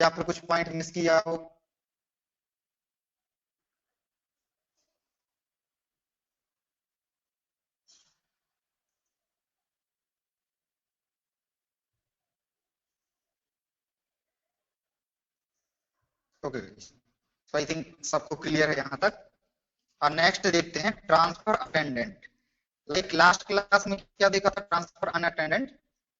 या फिर कुछ पॉइंट मिस किया हो? ओके, तो आई थिंक सबको क्लियर है यहाँ तक। और नेक्स्ट देखते हैं transfer attendant. Like last class में क्या देखा था ट्रांसफर अनअटेंडेंट,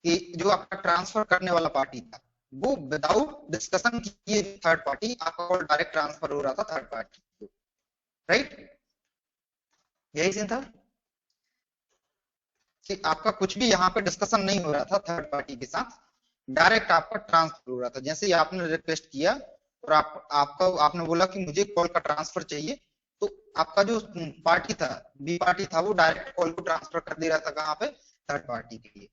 कि जो आपका ट्रांसफर करने वाला पार्टी था वो विदाउट डिस्कशन किए थर्ड पार्टी आपका कॉल डायरेक्ट ट्रांसफर हो रहा था थर्ड पार्टी को, राइट? यही सीन था कि आपका कुछ भी यहाँ पे डिस्कशन नहीं हो रहा था थर्ड पार्टी के साथ, डायरेक्ट आपका ट्रांसफर हो रहा था। जैसे ही आपने रिक्वेस्ट किया और आपका आपने बोला कि मुझे कॉल का ट्रांसफर चाहिए, तो आपका जो पार्टी था, बी पार्टी था, वो डायरेक्ट कॉल को ट्रांसफर कर दे रहा था कहाँ पे, थर्ड पार्टी के लिए,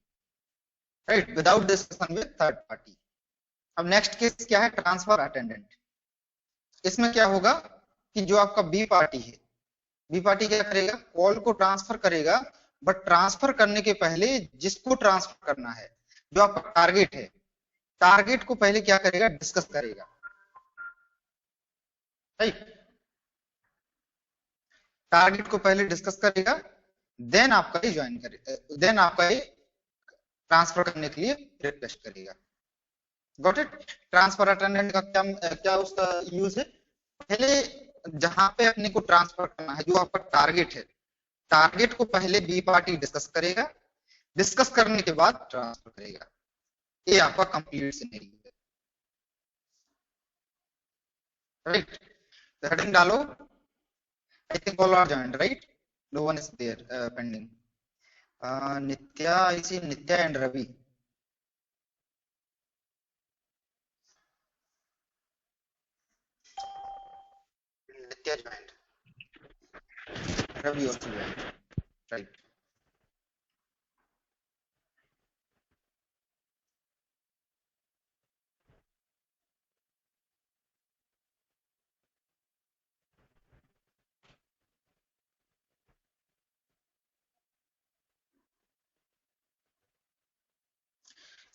right, without discussion with third party. अब नेक्स्ट केस क्या है, ट्रांसफर अटेंडेंट। इसमें क्या होगा कि जो आपका बी पार्टी है, बी पार्टी क्या करेगा, कॉल को ट्रांसफर करेगा, बट ट्रांसफर करने के पहले जिसको ट्रांसफर करना है, जो आपका टारगेट है, टारगेट को पहले क्या करेगा, डिस्कस करेगा, राइट? टारगेट को पहले डिस्कस करेगा, देन आपका ये ज्वाइन करेगा, देन आपका ये ट्रांसफर करने के लिए रिक्वेस्ट करेगा। Got it? ट्रांसफर अटेंडेंट का क्या क्या उसका यूज है, पहले जहां पे अपने को ट्रांसफर करना है, जो आपका टारगेट है, टारगेट को पहले बी पार्टी डिस्कस करेगा, डिस्कस करने के बाद ट्रांसफर करेगा। ये आपका कंप्लीट सिनेरियो है, राइट? हेडिंग डालो। I think all are joined, right? No one is there pending. Nitya, I see Nitya and Ravi. Nitya joined, Ravi also joined, right?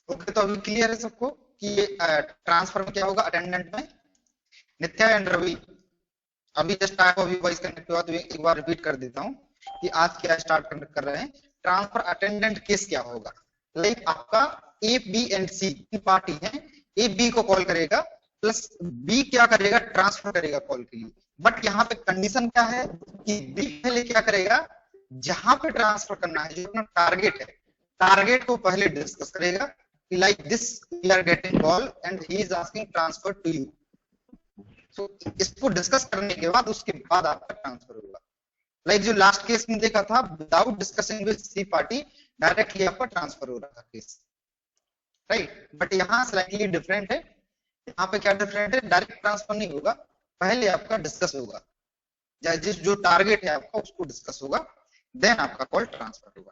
Okay, तो अभी क्लियर है सबको कि ये ट्रांसफर में क्या होगा, अटेंडेंट में नित्या एंड रवि। अभी जस्ट आया अभी वॉइस कनेक्ट हुआ, तो एक बार रिपीट कर देता हूँ कि आज क्या स्टार्ट कर रहे हैं। ट्रांसफर अटेंडेंट केस क्या होगा, लाइक आपका ए बी एंड सी की पार्टी है, ए बी को कॉल करेगा, प्लस बी क्या करेगा, ट्रांसफर करेगा कॉल के लिए। बट यहाँ पे कंडीशन क्या है कि बी पहले क्या करेगा, जहां पे ट्रांसफर करना है, जो अपना टारगेट है, टारगेट को पहले डिस्कस करेगा कि like this we are getting call and he is asking transfer to you. तो इसको डिस्कस करने के बाद उसके बाद आपका ट्रांसफर होगा। लाइक जो लास्ट केस में देखा था, without discussing with C party directly आपका ट्रांसफर हो रहा था केस, राइट? बट यहाँ स्लाइटली डिफरेंट है। यहाँ पे क्या डिफरेंट है, डायरेक्ट ट्रांसफर नहीं होगा, पहले आपका डिस्कस होगा, जिस जो टारगेट है आपका उसको डिस्कस होगा, देन आपका कॉल ट्रांसफर होगा।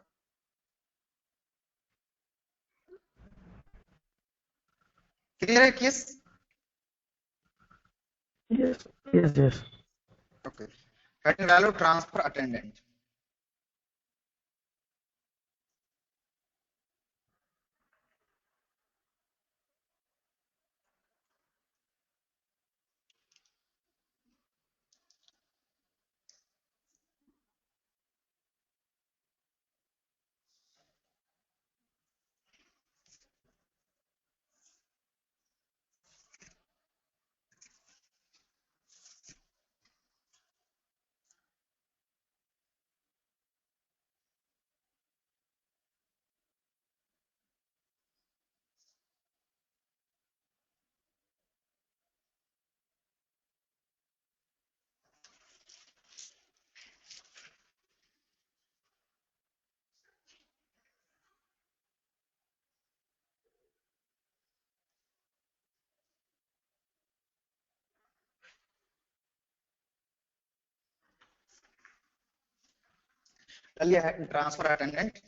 क्लियर है case? Yes, yes, yes. Okay, heading डालो ट्रांसफर अटेंडेंट। चलिए, transfer attendant.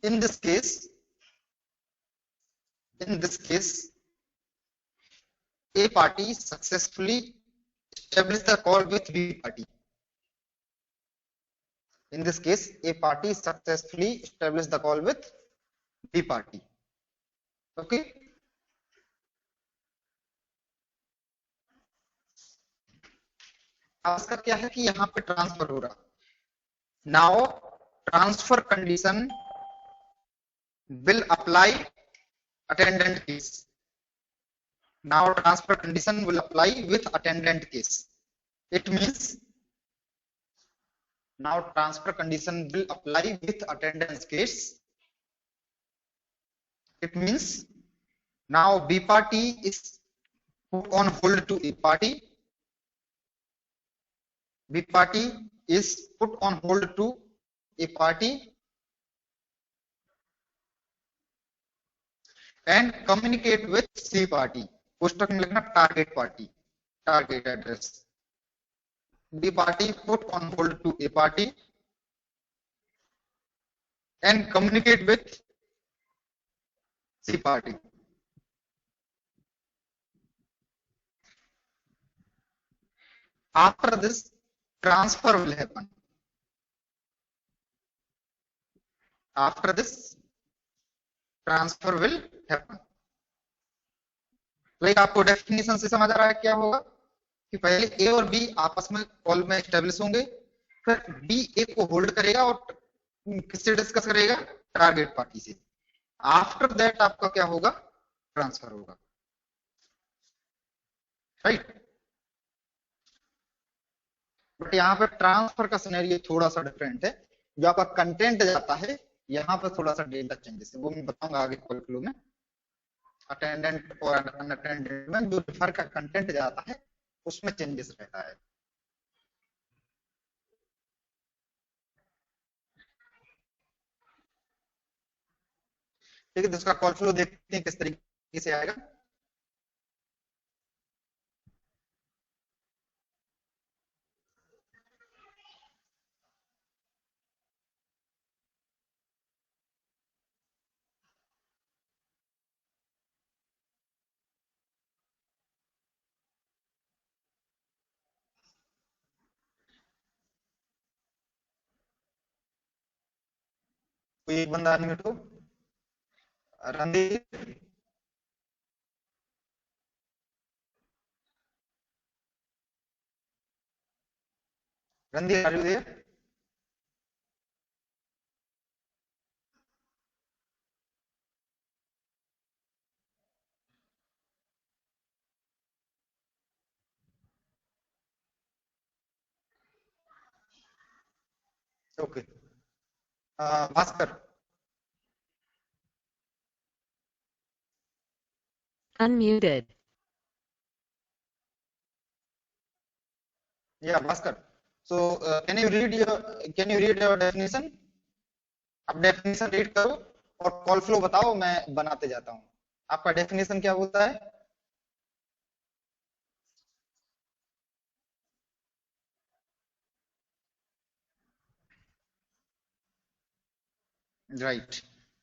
in this case in this case A party successfully established the call with B party. In this case, A party successfully established the call with B party. Okay. अब इसका क्या है कि यहाँ पे transfer हो रहा, now transfer condition will apply attendant case. Now transfer condition will apply with attendant case. It means now transfer condition will apply with attendance case. It means now B party is put on hold to A party. B party is put on hold to A party and communicate with C party. पुस्तक में लिखना target party, target address. B party put on hold to A party and communicate with C party. After this, transfer will happen. After this, transfer will happen. Like आपको definition से समझ आ रहा है क्या होगा कि पहले ए और बी आपस में कॉल में एस्टेब्लिश होंगे, फिर बी ए को होल्ड करेगा और किससे डिस्कस करेगा, टारगेट पार्टी से. आफ्टर दैट आपका क्या होगा, ट्रांसफर होगा. राइट. बट यहाँ पे ट्रांसफर का सिनेरियो थोड़ा सा डिफरेंट है. जो आपका कंटेंट जाता है यहाँ पे थोड़ा सा डेटा चेंजेस है, वो मैं बताऊंगा आगे कॉल फ्लो में. अटेंडेंट और अनअटेंडेंट में जो रिफर का कंटेंट जाता है उसमें चेंजेस रहता है. ठीक है, तो इसका कॉल फ्लो देखते हैं किस तरीके से आएगा. कोई एक बंदा अनम्यूट हो. Randeep, Randeep are you there? Okay. Bhaskar. Unmuted. Yeah, Bhaskar. So can you read your definition? आप डेफिनेशन रीड करो और कॉल फ्लो बताओ, मैं बनाते जाता हूँ. आपका डेफिनेशन क्या होता है? राइट.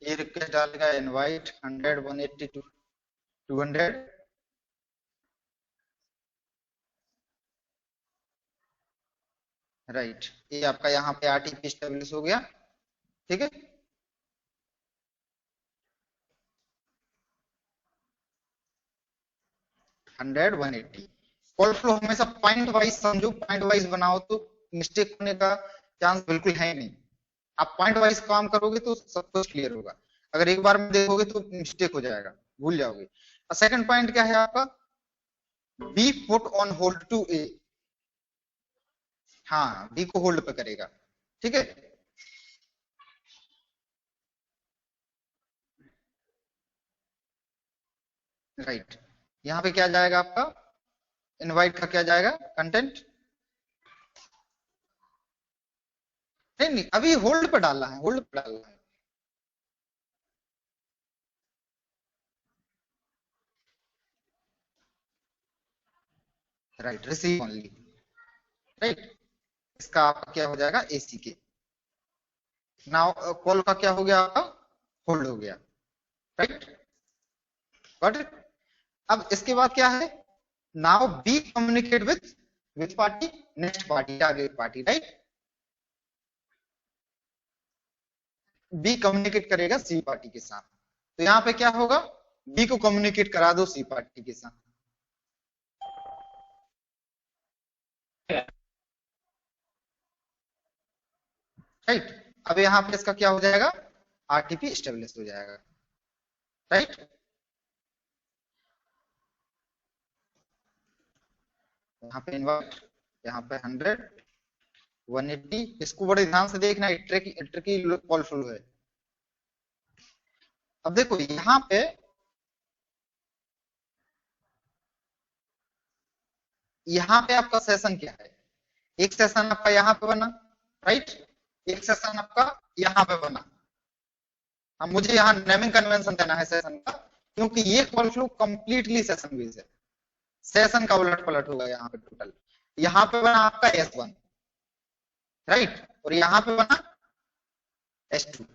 ये रिक्वेस्ट डालेगा इनवाइट 100 180 200. राइट. ये आपका यहाँ पे आरटीपी एस्टेब्लिश हो गया. ठीक है. हंड्रेड 180. कॉल फ्लो हमेशा पॉइंट वाइज समझो, पॉइंट वाइज बनाओ तो मिस्टेक होने का चांस बिल्कुल है नहीं. आप पॉइंट वाइज काम करोगे तो सब कुछ क्लियर होगा. अगर एक बार में देखोगे तो मिस्टेक हो जाएगा, भूल जाओगे. सेकंड पॉइंट क्या है आपका, B put on hold to A. हाँ, बी को होल्ड पे करेगा. ठीक है. राइट. यहाँ पे क्या जाएगा आपका, इनवाइट का क्या जाएगा, कंटेंट. नहीं नहीं, अभी होल्ड पे डालना है, होल्ड पे डालना है. राइट. Receive only. राइट. इसका आपका क्या हो जाएगा, एसी के. नाउ कॉल का क्या हो गया आपका, होल्ड हो गया. राइट. Got it. अब इसके बाद क्या है, now B communicate with party, next party, target party. Right. B communicate करेगा सी पार्टी के साथ. तो यहाँ पे क्या होगा, बी को कम्युनिकेट करा दो सी पार्टी के साथ. राइट। अब यहाँ पे इसका क्या हो जाएगा, आरटीपी स्टेब्लिश हो जाएगा, राइट। यहाँ पे इन्वर्ट, यहाँ पे 100, 180, इसको बड़े ध्यान से देखना, ट्रिकी कॉल फ्लो है। अब देखो यहाँ पे आपका सेशन क्या है, एक सेशन आपका यहाँ पे बना, राइट, एक सेशन आपका यहाँ पे बना। अब मुझे यहाँ नेमिंग कन्वेंशन देना है सेशन का, क्योंकि ये call flow completely session based है, सेशन का उलट पलट होगा यहाँ पे टोटल। यहाँ पे बना आपका S1, राइट, और यहाँ पे बना S2।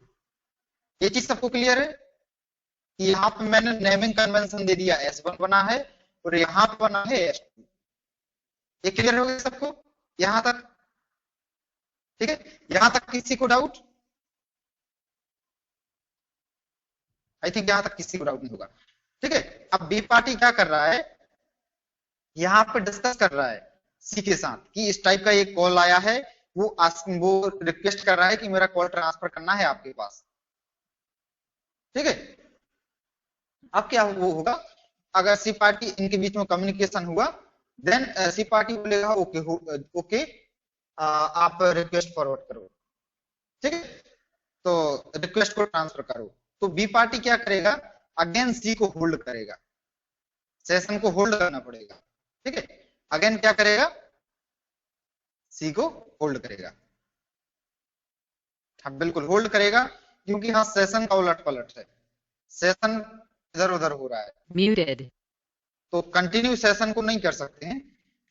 ये चीज सबको क्लियर है कि यहाँ पे मैंने नेमिंग कन्वेंशन दे दिया, S1 बना है और यहाँ पे बना है S2। ये क्लियर हो गया सबको यहां तक, ठीक है। यहां तक किसी को डाउट? आई थिंक यहां तक किसी को डाउट नहीं होगा, ठीक है। अब बी पार्टी क्या कर रहा है, यहाँ पे डिस्कस कर रहा है सी के साथ कि इस टाइप का एक कॉल आया है, वो रिक्वेस्ट कर रहा है कि मेरा कॉल ट्रांसफर करना है आपके पास, ठीक है। अब क्या वो होगा, अगर सी पार्टी इनके बीच में कम्युनिकेशन हुआ, देन सी पार्टी बोलेगा ओके ओके, आप रिक्वेस्ट फॉरवर्ड करो, ठीक है, तो रिक्वेस्ट को ट्रांसफर करो। तो बी पार्टी क्या करेगा, अगेन सी को होल्ड करेगा, सेशन को होल्ड करना पड़ेगा, ठीक है। अगेन क्या करेगा, सी को होल्ड करेगा, हाँ बिल्कुल होल्ड करेगा, क्योंकि हाँ सेशन का उलट पलट है, सेशन इधर उधर हो रहा है। Muted. तो कंटिन्यू सेशन को नहीं कर सकते हैं,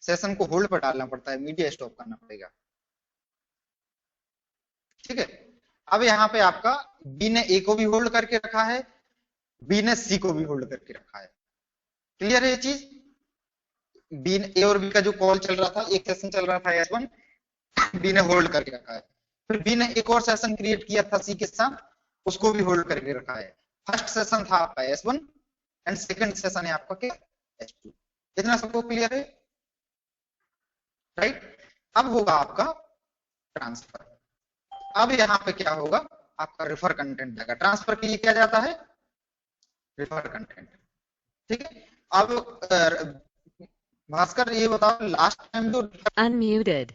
सेशन को होल्ड पर डालना पड़ता है, मीडिया स्टॉप करना पड़ेगा, ठीक है। अब यहाँ पे आपका बी ने ए को भी होल्ड करके रखा है, बी ने सी को भी होल्ड करके रखा है, क्लियर है ये चीज। बी ने ए और बी का जो कॉल चल रहा था, एक सेशन चल रहा था S1, बी ने होल्ड करके रखा है। फिर बी ने एक और सेशन क्रिएट किया था सी के साथ, उसको भी होल्ड करके रखा है। फर्स्ट सेशन था आपका S1 एंड सेकंड सेशन है आपका क्या, S2। इतना सबको क्लियर है, राइट। अब होगा आपका ट्रांसफर। अब यहाँ पे क्या होगा, आपका रेफर कंटेंट जाएगा, ट्रांसफर के लिए क्या जाता है, रेफर कंटेंट, ठीक है। अब भास्कर ये बताओ, लास्ट टाइम जो Unmuted.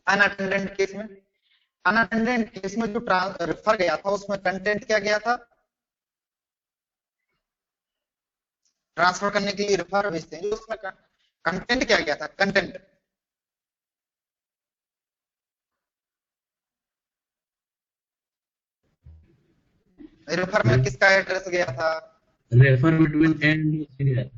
अनअटेंडेंट केस में, अनअटेंडेंट केस में जो रेफर गया था उसमें कंटेंट क्या गया था, ट्रांसफर करने के लिए रेफर भेजते हैं, उसमें कंटेंट क्या गया था, कंटेंट रेफर में किसका एड्रेस गया था, refer between and senior.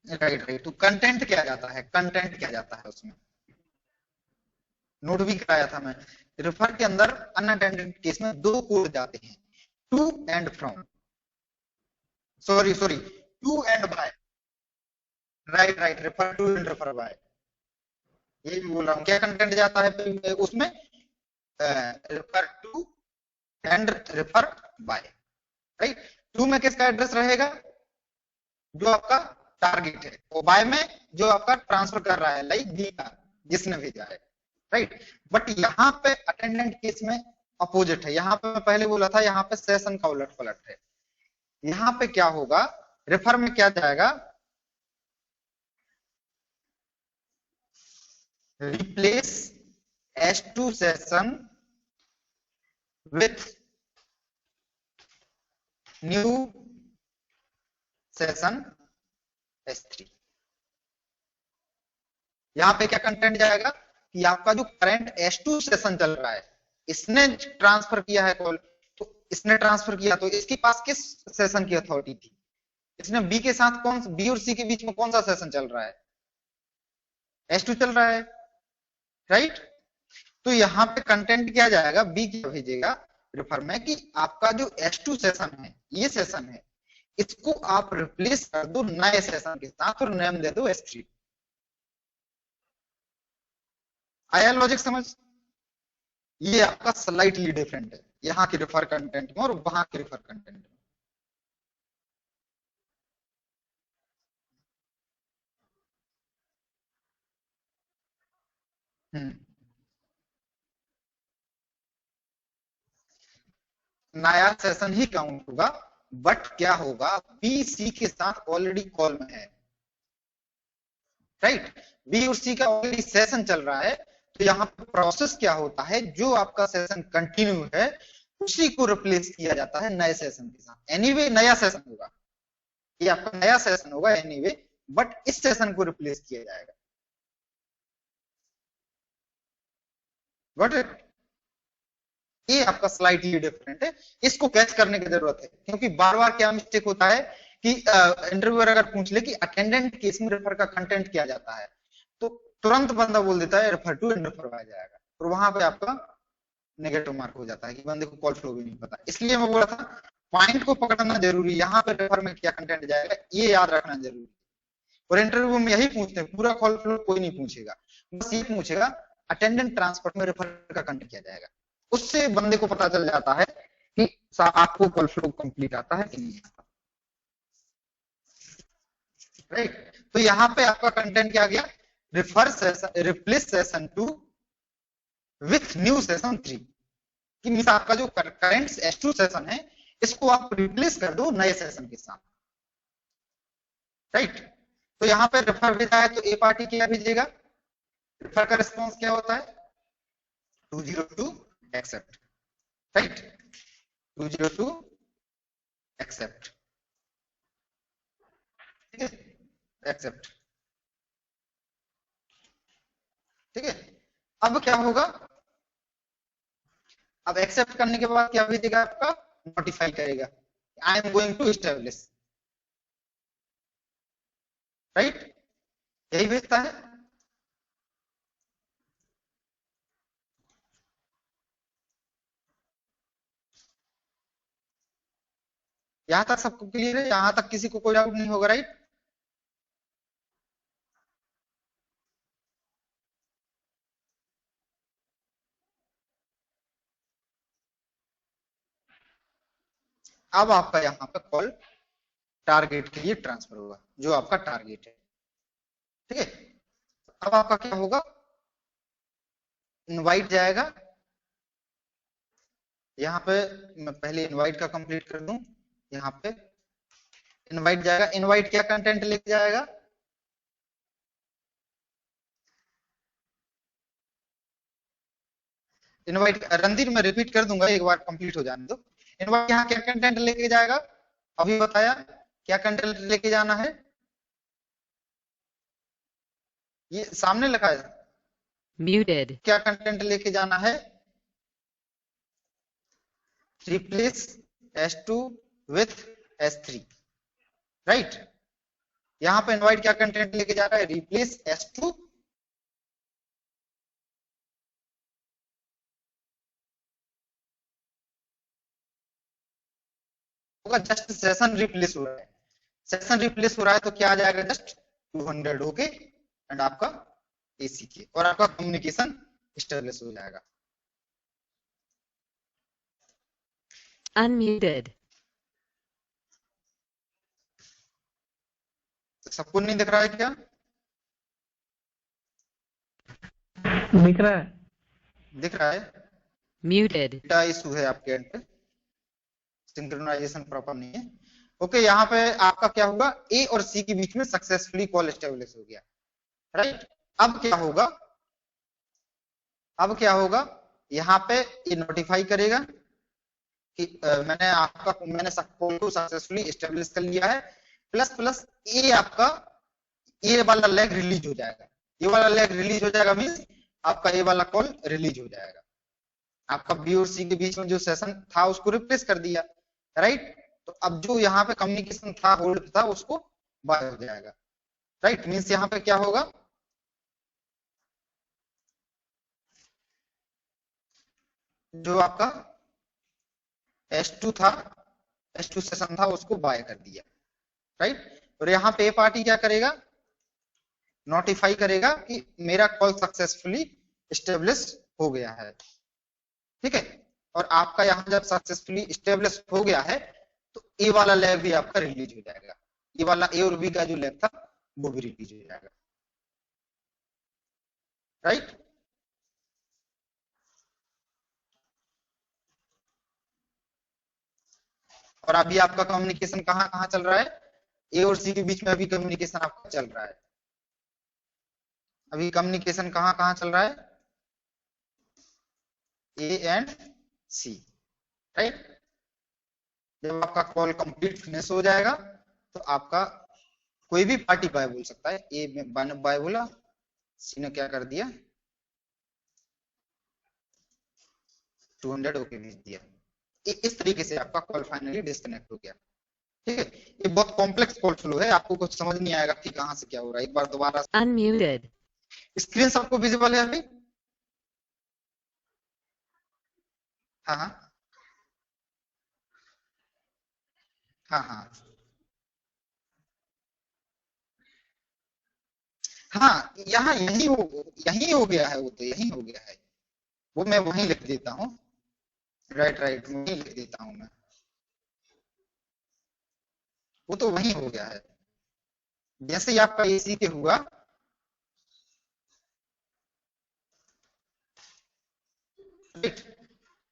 Right right. तो कंटेंट क्या जाता है, कंटेंट क्या जाता है उसमें, नोट भी कराया था मैं। रेफर के अंदर अनअटेंडेड केस में दो कोड जाते हैं, to and from, sorry to and by, right right, refer to and refer by, ये भी बोल रहा हूँ। क्या कंटेंट जाता है उसमें, refer to and refer by, right. To में किसका एड्रेस रहेगा, जो आपका टारगेट है, और बाय में जो आपका ट्रांसफर कर रहा है, लाइक बी का जिसने भेजा है, राइट। बट यहाँ पे अटेंडेंट केस में अपोजिट है, यहाँ पे मैं पहले बोला था, यहाँ पे सेशन का उलट पलट है। यहाँ पे क्या होगा, रेफर में क्या जाएगा, replace S2 session with new session S3। यहां पे क्या कंटेंट जाएगा कि आपका जो करंट S2 सेशन चल रहा है, इसने ट्रांसफर किया है कॉल, तो इसने ट्रांसफर किया तो इसके पास किस सेशन की अथॉरिटी थी, इसने बी के साथ बी और सी के बीच में कौन सा सेशन चल रहा है, S2 चल रहा है, राइट। तो यहाँ पे कंटेंट क्या जाएगा, बी क्या भेजेगा रेफर में कि आपका जो S2 सेशन है, ये सेशन है, इसको आप रिप्लेस कर दो नए सेशन के साथ और नेम दे दो S3। आया लॉजिक समझ, ये आपका स्लाइटली डिफरेंट है यहाँ के रेफर कंटेंट में और वहां के रेफर कंटेंट में, नया सेशन ही काउंट होगा, बट क्या होगा, बी सी के साथ ऑलरेडी कॉल में है, राइट। बी और सी का ऑलरेडी सेशन चल रहा है, तो यहाँ पे प्रोसेस क्या होता है, जो आपका सेशन कंटिन्यू है उसी को रिप्लेस किया जाता है नए सेशन के साथ। एनीवे नया सेशन होगा, ये आपका नया सेशन होगा एनीवे, बट इस सेशन को रिप्लेस किया जाएगा। Got it? ये आपका स्लाइटली डिफरेंट है, इसको कैच करने की जरूरत है, क्योंकि बार बार क्या मिस्टेक होता है कि इंटरव्यूअर अगर पूछ ले कि अटेंडेंट केस में रेफर का कंटेंट क्या जाता है, तो तुरंत बंदा बोल देता है रेफर टू एंड रेफर आ जाएगा, और वहां पे आपका नेगेटिव मार्क हो जाता है कि बंदे को कॉल फ्लो भी नहीं पता। इसलिए मैं बोला था पॉइंट को पकड़ना जरूरी, यहाँ पे रेफर में क्या कंटेंट जाएगा ये याद रखना जरूरी। और इंटरव्यू में यही पूछते हैं, पूरा कॉल फ्लो कोई नहीं पूछेगा, बस ये पूछेगा अटेंडेंट ट्रांसपोर्ट में रेफर का कंटेंट क्या जाएगा, उससे बंदे को पता चल जाता है कि आपको कॉल फ्लो कंप्लीट आता है कि नहीं आता, राइट। तो यहाँ पे आपका कंटेंट क्या गया, refer session, replace session 2 with new session 3, कि मींस आपका जो करंट S2 सेशन है इसको आप रिप्लेस कर दो नए सेशन के साथ, राइट। तो यहाँ पे रेफर भेजा है तो ए पार्टी क्या भेजेगा, रेफर का रिस्पॉन्स क्या होता है 202 एक्सेप्ट, राइट, 202 एक्सेप्ट, ठीक है, एक्सेप्ट, ठीक है। अब क्या होगा, अब एक्सेप्ट करने के बाद क्या भेजेगा, आपका नोटिफाई करेगा I am going to establish, right, यही भेजता है। यहां तक सबको क्लियर है, यहां तक किसी को कोई डाउट नहीं होगा, राइट। अब आपका यहाँ पे कॉल टारगेट के लिए ट्रांसफर होगा, जो आपका टारगेट है, ठीक है। अब आपका क्या होगा, इनवाइट जाएगा, यहाँ पे मैं पहले इनवाइट का कंप्लीट कर दूं, यहाँ पे इनवाइट जाएगा, इनवाइट क्या कंटेंट लेके जाएगा, इनवाइट रणधीर मैं रिपीट कर दूंगा एक बार कंप्लीट हो जाने दो। इनवाइट यहाँ क्या कंटेंट लेके जाएगा, अभी बताया क्या कंटेंट लेके जाना है, ये सामने लिखा है Muted. क्या कंटेंट लेके जाना है, replace S2 with S3, right. यहाँ पे इनवाइट क्या कंटेंट लेके जा रहा है, रिप्लेस S2 होगा, जस्ट सेशन रिप्लेस हो रहा है, सेशन रिप्लेस हो रहा है तो क्या आ जाएगा, जस्ट 200 होके एंड आपका एसी के, और आपका कम्युनिकेशन स्टेबलिश हो जाएगा। Unmuted. सबको नहीं दिख रहा है क्या, दिख रहा है, दिख रहा है, Muted. डेटा इशू है आपके एंड पे, सिंक्रोनाइजेशन प्रॉपर नहीं है। ओके, यहाँ पे आपका क्या होगा, ए और सी के बीच में सक्सेसफुली कॉल एस्टेब्लिश हो गया, राइट। अब क्या होगा, अब क्या होगा, यहाँ पे ये नोटिफाई करेगा कि मैंने कॉल को सक्सेसफुली एस्टेब्लिश कर लिया है, प्लस प्लस ये आपका ये वाला लेग रिलीज हो जाएगा, ये वाला लेग रिलीज हो जाएगा मींस आपका ये वाला कॉल रिलीज हो जाएगा, आपका बी और सी के बीच में जो सेशन था उसको रिप्लेस कर दिया, राइट। तो अब जो यहाँ पे कम्युनिकेशन था, होल्ड था, उसको बाय हो जाएगा, राइट। मींस यहाँ पे क्या होगा, जो आपका S2 था, S2 सेशन था, उसको बाय कर दिया, राइट। और यहाँ पे पार्टी क्या करेगा, नोटिफाई करेगा कि मेरा कॉल सक्सेसफुली एस्टेब्लिश हो गया है, ठीक है। और आपका यहाँ जब सक्सेसफुली एस्टेब्लिश हो गया है तो ए वाला लैब भी आपका रिलीज हो जाएगा, ये वाला ए और बी का जो लैब था वो भी रिलीज हो जाएगा, राइट। और अभी आपका कम्युनिकेशन कहाँ कहाँ चल रहा है, ए और सी के बीच में अभी कम्युनिकेशन आपका चल रहा है। अभी कम्युनिकेशन कहाँ कहाँ चल रहा है, ए एंड सी, राइट। जब आपका कॉल कंप्लीट फिनिश हो जाएगा तो आपका कोई भी पार्टी बाय बोल सकता है। ए में बाय बोला, सी ने क्या कर दिया, 200 ओके भेज दिया। इस तरीके से आपका कॉल फाइनली डिस्कनेक्ट हो गया। ठीक है, ये बहुत कॉम्प्लेक्स कॉल फ्लो है, आपको कुछ समझ नहीं आएगा कि कहां से क्या हो रहा है। एक बार दोबारा Unmuted. स्क्रीन सबको विजिबल है अभी? हाँ हाँ हाँ हाँ हाँ, यहाँ यही हो गया है, वो तो यही हो गया है, वो मैं वहीं लिख देता हूँ। राइट राइट, वहीं लिख देता हूँ मैं, वो तो वहीं हो गया है। जैसे ही आपका एसी के हुआ, राइट,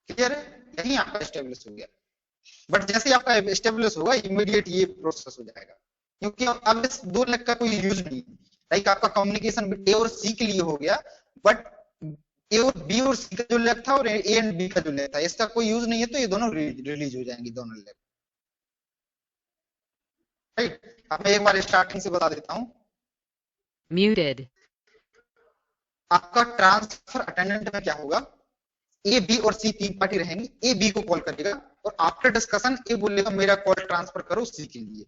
क्लियर है, यही आपका स्टेब्लिश हो गया। बट जैसे ही आपका स्टेब्लिश होगा इमीडिएट ये प्रोसेस हो जाएगा, क्योंकि अब इस दो लेग का कोई यूज नहीं है। लाइक आपका कम्युनिकेशन ए और सी के लिए हो गया, बट ए और बी और सी का जो लेग था और ए एंड बी का जो लेग था, इसका कोई यूज नहीं है, तो ये दोनों रिलीज हो जाएंगे, दोनों लेग, राइट। अब मैं एक बार स्टार्टिंग से बता देता हूँ। Muted. आपका ट्रांसफर अटेंडेंट में क्या होगा, ए बी और सी तीन पार्टी रहेंगी, ए बी को कॉल करेगा और आफ्टर डिस्कशन ए बोलेगा मेरा कॉल ट्रांसफर करो सी के लिए,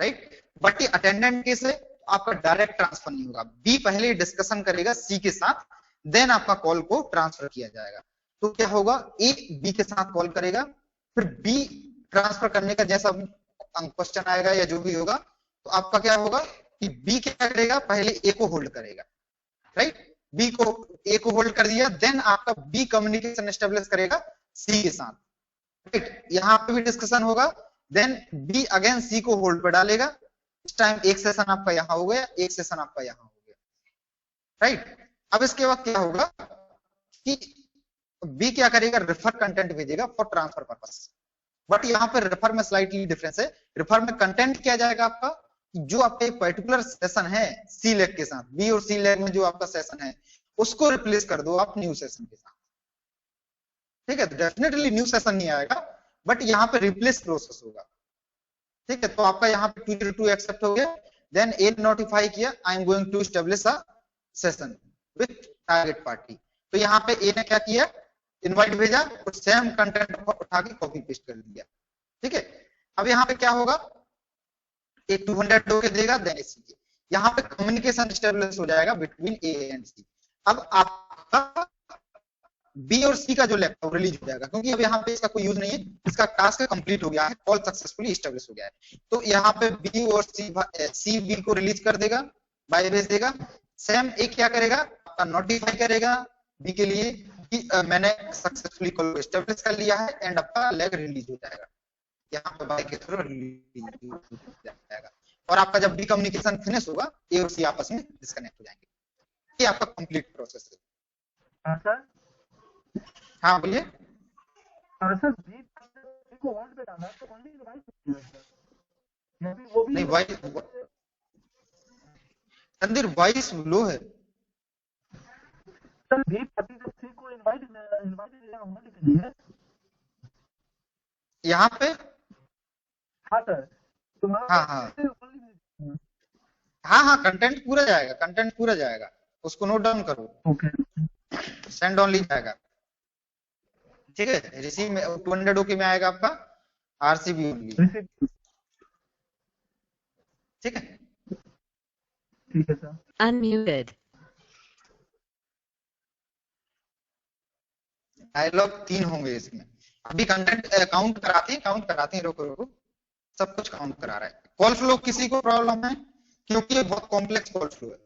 राइट। बट ये अटेंडेंट केस है, आपका डायरेक्ट ट्रांसफर नहीं होगा, बी पहले डिस्कशन करेगा सी के साथ, देन आपका कॉल को ट्रांसफर किया जाएगा। तो क्या होगा, ए बी के साथ कॉल करेगा, फिर बी ट्रांसफर करने का जैसा क्वेश्चन आएगा या जो भी होगा, तो आपका क्या होगा कि बी क्या करेगा, पहले ए को होल्ड करेगा, राइट। बी को ए को होल्ड कर दिया, देन आपका बी कम्युनिकेशन एस्टेब्लिश करेगा सी के साथ, राइट। यहां पे भी डिस्कशन होगा, देन बी अगेन सी को होल्ड पर डालेगा। इस टाइम एक सेशन आपका यहां हो गया, एक सेशन आपका यहां हो गया, राइट। अब इसके बाद क्या होगा कि बी क्या करेगा, रेफर कंटेंट भेजेगा फॉर ट्रांसफर पर्पस। बट यहाँ पे रेफर में स्लाइटली डिफरेंस है, रेफर में कंटेंट क्या जाएगा आपका, जो आपका एक पर्टिकुलर सेशन है सी लेग के साथ, बी और सी लेग में जो आपका सेशन है उसको रिप्लेस कर दो आप न्यू सेशन के साथ, ठीक है। डेफिनेटली न्यू सेशन नहीं आएगा, बट यहाँ पे रिप्लेस प्रोसेस होगा, ठीक है। तो आपका यहाँ पे 202 एक्सेप्ट हो गया, देन ए नोटिफाई किया I am going to establish a session with target party. तो यहाँ पे ए ने क्या किया, इनवाइट भेजा और सेम कंटेंट उठा के कॉपी पेस्ट कर दिया, ठीक है। अब यहाँ पे क्या होगा, ए 200 होके देगा, देन सी के, यहाँ पे कम्युनिकेशन एस्टेब्लिश हो जाएगा बिटवीन ए एंड सी। अब आपका बी और सी का जो लैपटॉप रिलीज हो जाएगा, क्योंकि अब यहाँ पे इसका कोई यूज नहीं है, इसका टास्क कंप्लीट हो गया है, कॉल सक्सेसफुली एस्टेब्लिश हो गया है। तो यहाँ पे बी और सी बी को रिलीज कर देगा, बाय भेज देगा। सेम ए क्या करेगा, आपका नोटिफाई करेगा बी के लिए कि मैंने सक्सेसफुली कॉल को एस्टेब्लिश कर लिया है, एंड आपका लेग रिलीज हो जाएगा, यहाँ पे बाय के थ्रू रिलीज हो जाएगा। और आपका जब भी कम्युनिकेशन फिनिश होगा, ए और सी आपस में डिस्कनेक्ट हो जाएंगे। ये आपका कंप्लीट प्रोसेस है। हाँ सर, हाँ बोलिए। सर बी को होल्ड पे डालना है तो ओनली डिवाइस या फिर वो भी नहीं, वॉइस रणधीर वॉइस लो है। सर बी पार्टी जब सी को इनवाइट होने के लिए, यहाँ पे हाँ सर, तो हाँ हाँ हाँ, कंटेंट पूरा जाएगा, कंटेंट पूरा जाएगा, उसको नोट डाउन करो। ओके, सेंड ऑनली जाएगा, ठीक है। रिसीव में 200 ओके में आएगा आपका, आरसीबी ओनली, ठीक है। ठीक है सर। Unmuted. डायलॉग 3 होंगे इसमें। अभी कंटेंट काउंट कराते हैं, रोको रोको, सब कुछ काउंट करा रहा है। कॉल फ्लो किसी को प्रॉब्लम है, क्योंकि ये बहुत कॉम्प्लेक्स कॉल फ्लो है।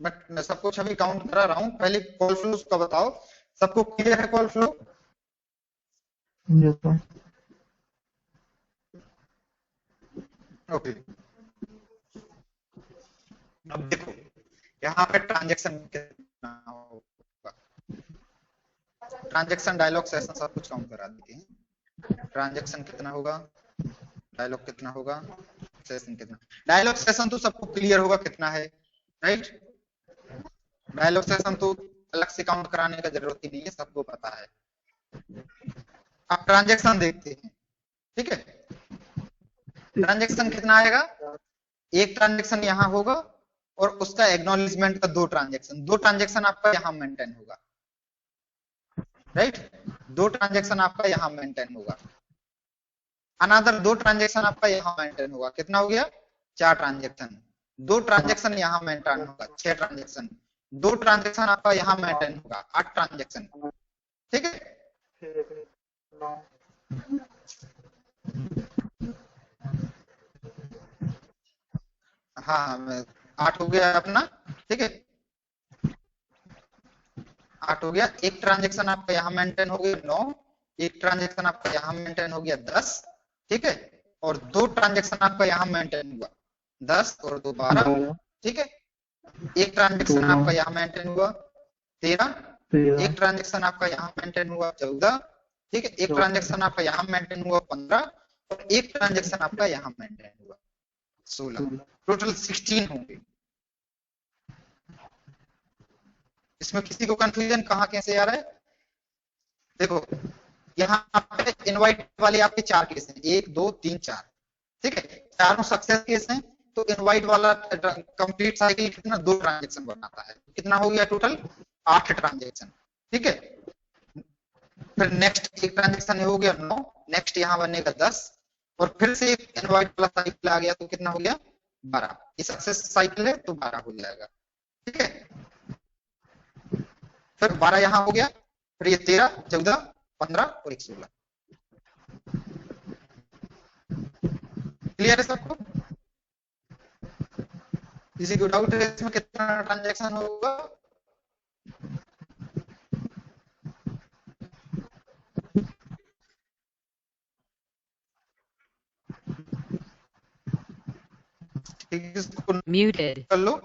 बट मैं सब कुछ अभी काउंट करा रहा हूँ, पहले कॉल फ्लो का बताओ, सबको क्लियर है call flow? Yes sir. Okay, अब देखो यहाँ पे ट्रांजैक्शन कितना होगा, ट्रांजैक्शन, डायलॉग, सेशन सब कुछ काउंट करा देते हैं। ट्रांजैक्शन कितना होगा, डायलॉग कितना होगा, सेशन कितना। डायलॉग सेशन तो सबको क्लियर होगा कितना है, राइट। डायलॉग सेशन तो अलग से काउंट कराने का जरूरत ही नहीं है, सबको पता है। अब ट्रांजैक्शन देखते हैं, ठीक है। ट्रांजैक्शन कितना आएगा, एक ट्रांजैक्शन यहाँ होगा और उसका एक्नॉलेजमेंट का दो ट्रांजैक्शन आपका यहाँ मेंटेन होगा, राइट। दो ट्रांजैक्शन आपका यहाँ मेंटेन होगा, अनदर दो ट्रांजैक्शन आपका यहाँ मेंटेन होगा। कितना हो गया, 4 ट्रांजैक्शन। दो ट्रांजैक्शन यहाँ मेंटेन होगा, 6 ट्रांजैक्शन। दो ट्रांजैक्शन आपका यहाँ मेंटेन होगा, 8 ट्रांजैक्शन, ठीक है। हाँ 8 हो गया अपना, ठीक है। 8 हो गया। एक ट्रांजैक्शन आपका यहाँ मेंटेन हो गया 9, एक ट्रांजैक्शन आपका यहाँ मेंटेन हो गया 10, ठीक है। और दो ट्रांजैक्शन आपका यहाँ मेंटेन हुआ 10 और 2 12, ठीक है। एक ट्रांजैक्शन आपका यहाँ मेंटेन हुआ 13, एक ट्रांजैक्शन आपका यहाँ मेंटेन हुआ 14, ठीक है। एक ट्रांजैक्शन आपका यहाँ मेंटेन हुआ 15 और एक ट्रांजैक्शन आपका यहाँ मेंटेन हुआ 16। टोटल 16 होंगे। इसमें किसी को कंफ्यूजन कहाँ कैसे आ रहा है, देखो यहाँ पे इनवाइट वाले आपके 4 केस हैं, 1 2 3 4, ठीक है। चारों सक्सेस केस हैं, तो इनवाइट वाला कंप्लीट साइकिल कितना, 2 ट्रांजैक्शन बनाता है। कितना हो गया टोटल, 8 ट्रांजैक्शन, ठीक है। फिर नेक्स्ट एक ट्रांजैक्शन हो गया 9, नेक्स्ट यहाँ बनेगा 10 और फिर से एक इनवाइट वाला साइकिल आ गया, तो कितना हो गया 12। ये सक्सेस साइकिल है तो 12 हो जाएगा, ठीक है। फिर 12 यहाँ हो गया, फिर ये 13 14 15 और 16। क्लियर है सबको, किसी को डाउट है इसमें कितना ट्रांजैक्शन होगा। ठीक है, इसको Muted. कर लो।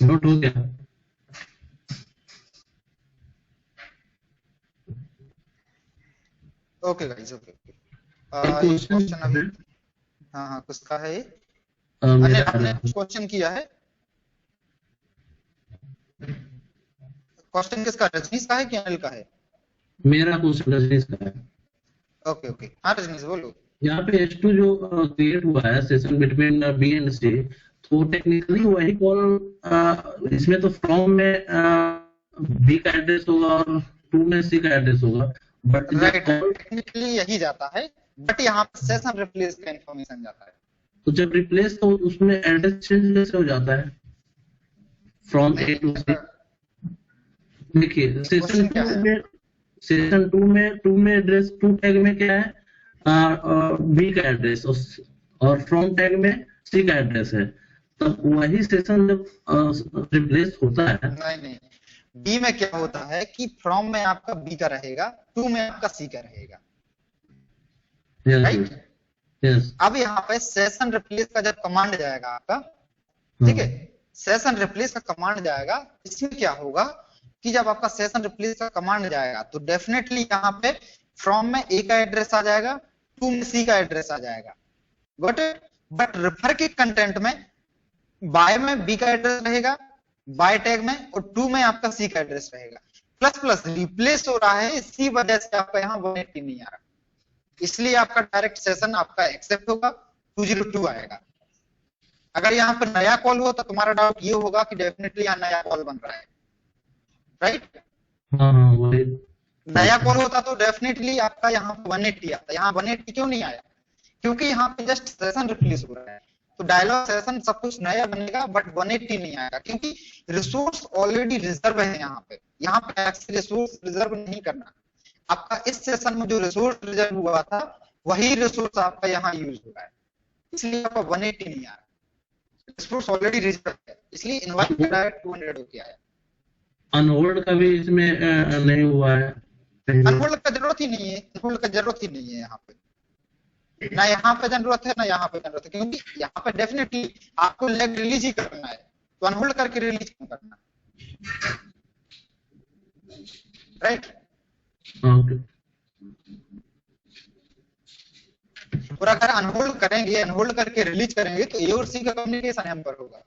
नोट हो गया। ओके गाइस, ओके ये क्वेश्चन अभी, हाँ किसका है ये, आपने क्वेश्चन किया है। क्वेश्चन किसका, रजनीश का है कि अनिल का है? मेरा क्वेश्चन रजनीश का है। ओके हाँ रजनीश बोलो। यहाँ पे S2 जो क्रिएट हुआ है session between B and C, तो टेक्निकली वही कॉल, इसमें तो फ्रॉम में B का एड्रेस होगा और टू में C का एड्रेस होगा, बट टेक्निकली यही जाता है, बट यहाँ पे सेशन रिप्लेस का इंफॉर्मेशन जाता है। तो जब रिप्लेस तो उसमें एड्रेस चेंज कैसे हो जाता है फ्रॉम A टू C? देखिए सेशन 2 में एड्रेस, टू टैग में क्या है, B का एड्रेस और फ्रॉम टैग में सी का एड्रेस है, तब वही सेशन जब रिप्लेस होता है। नहीं, बी में क्या होता है कि फ्रॉम में आपका बी का रहेगा, टू में आपका सी का रहेगा, राइट। यस, अब यहाँ पे सेशन रिप्लेस का जब कमांड जाएगा आपका, ठीक है, सेशन रिप्लेस का कमांड जाएगा, इसमें क्या होगा कि जब आपका सेशन रिप्लेस का कमांड जाएगा तो डेफिनेटली यहाँ पे फ्रॉम में ए का एड्रेस आ जाएगा, टू में सी का एड्रेस आ जाएगा, बट रेफर के कंटेंट में बाय में बी का एड्रेस रहेगा, बाय टैग में, और टू में आपका सी का एड्रेस रहेगा। प्लस प्लस रिप्लेस हो रहा है, इसी वजह से आपका यहाँ 180 नहीं आ रहा, इसलिए आपका डायरेक्ट सेशन आपका एक्सेप्ट होगा, 202 आएगा। अगर यहाँ पर नया कॉल हो तो तुम्हारा डाउट ये होगा कि डेफिनेटली यहाँ नया कॉल बन रहा है, राइट। नया कॉल होता तो डेफिनेटली आपका यहाँ पे 180 आता, यहाँ 180 क्यों नहीं आया, क्योंकि यहाँ पे जस्ट सेशन रिप्लेस हो रहा है, तो डायलॉग सेशन सब कुछ नया बनेगा बट 180 नहीं आएगा, क्योंकि रिसोर्स ऑलरेडी रिजर्व है यहाँ पे रिसोर्स रिजर्व नहीं करना, आपका इस सेशन में जो रिसोर्स रिजर्व हुआ था वही रिसोर्स आपका यहाँ यूज हो रहा है, इसलिए आपका 180 नहीं आ रहा, रिसोर्स ऑलरेडी रिजर्व है, इसलिए इनवाइट डायरेक्ट 200 होके आया। अनहोल्ड का भी इसमें नहीं हुआ है, अनहोल्ड का जरूरत ही नहीं है, अनहोल्ड का जरूरत ही नहीं है यहाँ पे, ना यहाँ पे जरूरत है ना यहाँ पे जरूरत है, क्योंकि यहाँ पे डेफिनेटली आपको लेग रिलीज ही करना है, तो अनहोल्ड करके रिलीज क्यों करना, राइट। और अगर अनहोल्ड करेंगे, अनहोल्ड करके रिलीज करेंगे तो ए और सी का कम्युनिकेशन हैम्पर होगा।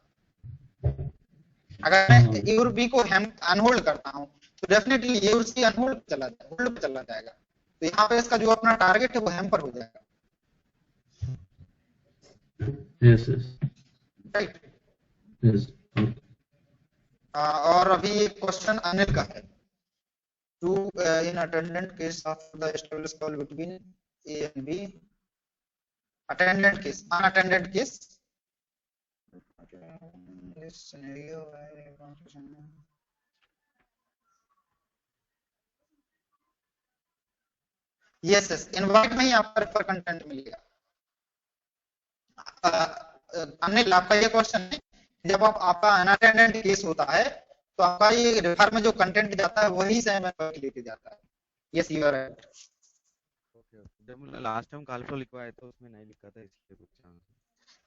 अगर मैं ए और बी को अनहोल्ड करता हूं तो डेफिनेटली ए और सी अनहोल्ड पे चला जाएगा, होल्ड पे चला जाएगा, तो यहाँ पे इसका जो अपना टारगेट है वो हैम्पर हो जाएगा, राइट। और अभी एक क्वेश्चन अनिल का है, to in attendant case after the establish call between A and B, attendant case, unattendant case, this scenario yes invite में ही आपका रेफर कंटेंट मिलेगा। अनिल आपका ये क्वेश्चन है, जब आपका अनअटेंडेंट केस होता है तो आपका ये रेफर में जो कंटेंट जाता है वही सेम इनवाइट लेके जाता है। Yes you are right. Okay, जब मैंने लास्ट टाइम कॉल फ्लो लिखवाया तो उसमें नहीं लिखा था, इसलिए पूछा।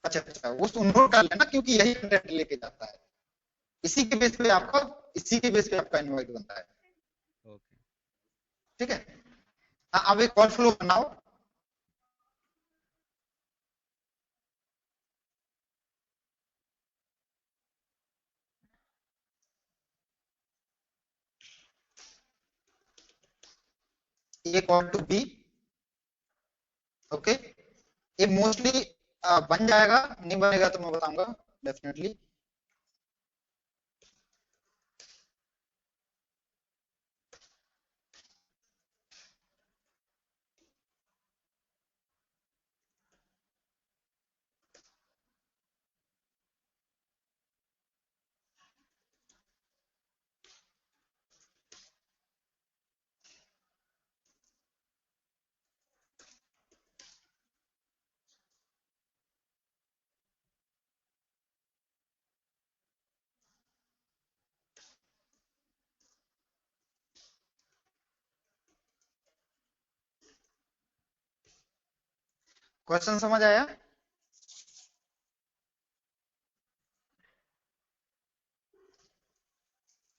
अच्छा वो नोट कर लेना, क्योंकि यही कंटेंट लेके जाता है, इसी के बेस पे आपका इनवाइट बनता है। ओके, ठीक है। अब एक कॉल फ्लो बनाओ, ए कॉल टू बी, ओके। ये मोस्टली बन जाएगा, नहीं बनेगा तो मैं बताऊंगा डेफिनेटली। क्वेश्चन समझ आया?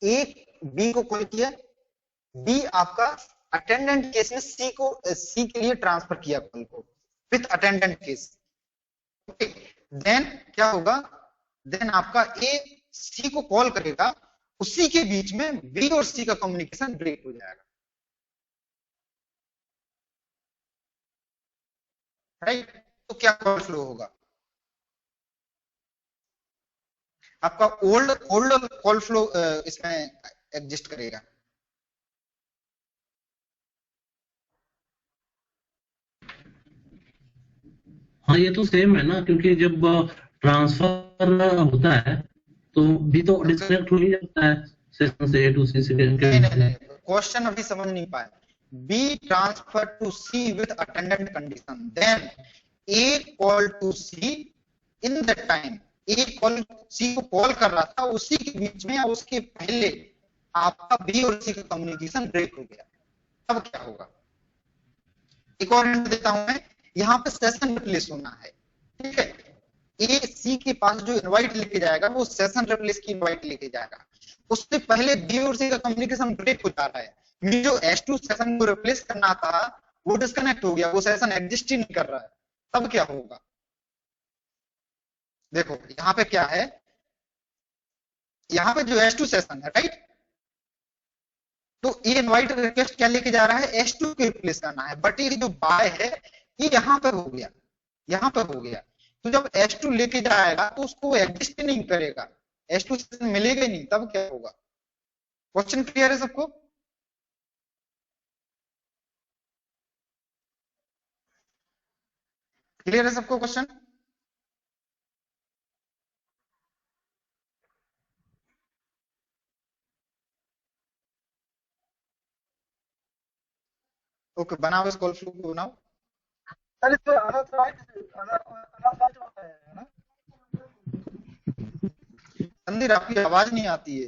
ए बी को कॉल किया, बी आपका अटेंडेंट केस में सी के लिए ट्रांसफर किया कॉल को with attendant case, okay. Then क्या होगा, देन आपका ए सी को कॉल करेगा, उसी के बीच में बी और सी का कम्युनिकेशन ब्रेक हो जाएगा, राइट। तो क्या कॉल फ्लो होगा, आपका ओल्ड कॉल फ्लो इसमें एग्जिस्ट करेगा। हाँ, ये तो सेम है ना, क्योंकि जब ट्रांसफर होता है तो भी तो डिस्कनेक्ट हो ही जाता है सेशन से ए टू सी से। नहीं, क्वेश्चन अभी समझ नहीं पाए। B transfer to C with attendant condition, then A call to C in that time A call C को कॉल कर रहा था, उसी के बीच में या उसके पहले आपका बी और सी का कम्युनिकेशन ब्रेक हो गया, तब क्या होगा? एक और हिंट देता हूं मैं, यहाँ पे सेशन रिप्लेस होना है, ठीक है। ए सी के पास जो इनवाइट लेके जाएगा वो सेशन रिप्लेस की इनवाइट लेके जाएगा, उससे पहले बी और सी का कम्युनिकेशन ब्रेक हो जा रहा है। जो S2 सेशन को रिप्लेस करना था वो डिस्कनेक्ट हो गया, वो सेशन एग्जिस्ट ही नहीं कर रहा है, तब क्या होगा? देखो यहाँ पे क्या है, यहाँ पे जो S2 सेशन है, राइट, तो ये इनवाइट रिक्वेस्ट क्या लेके जा रहा है? S2 को रिप्लेस करना है, बट ये जो बाय है ये यहाँ पे हो गया, यहाँ पे हो गया। तो जब S2 लेके जाएगा तो उसको एग्जिस्ट नहीं करेगा, S2 सेशन मिलेगा नहीं, तब क्या होगा? क्वेश्चन क्लियर है सबको? क्लियर है सबको क्वेश्चन? ओके, बनाओ इस कॉल फ्लो को बनाओ। सर इसमें अनऑथराइज्ड होता है ना? संदीप आपकी आवाज नहीं आती है।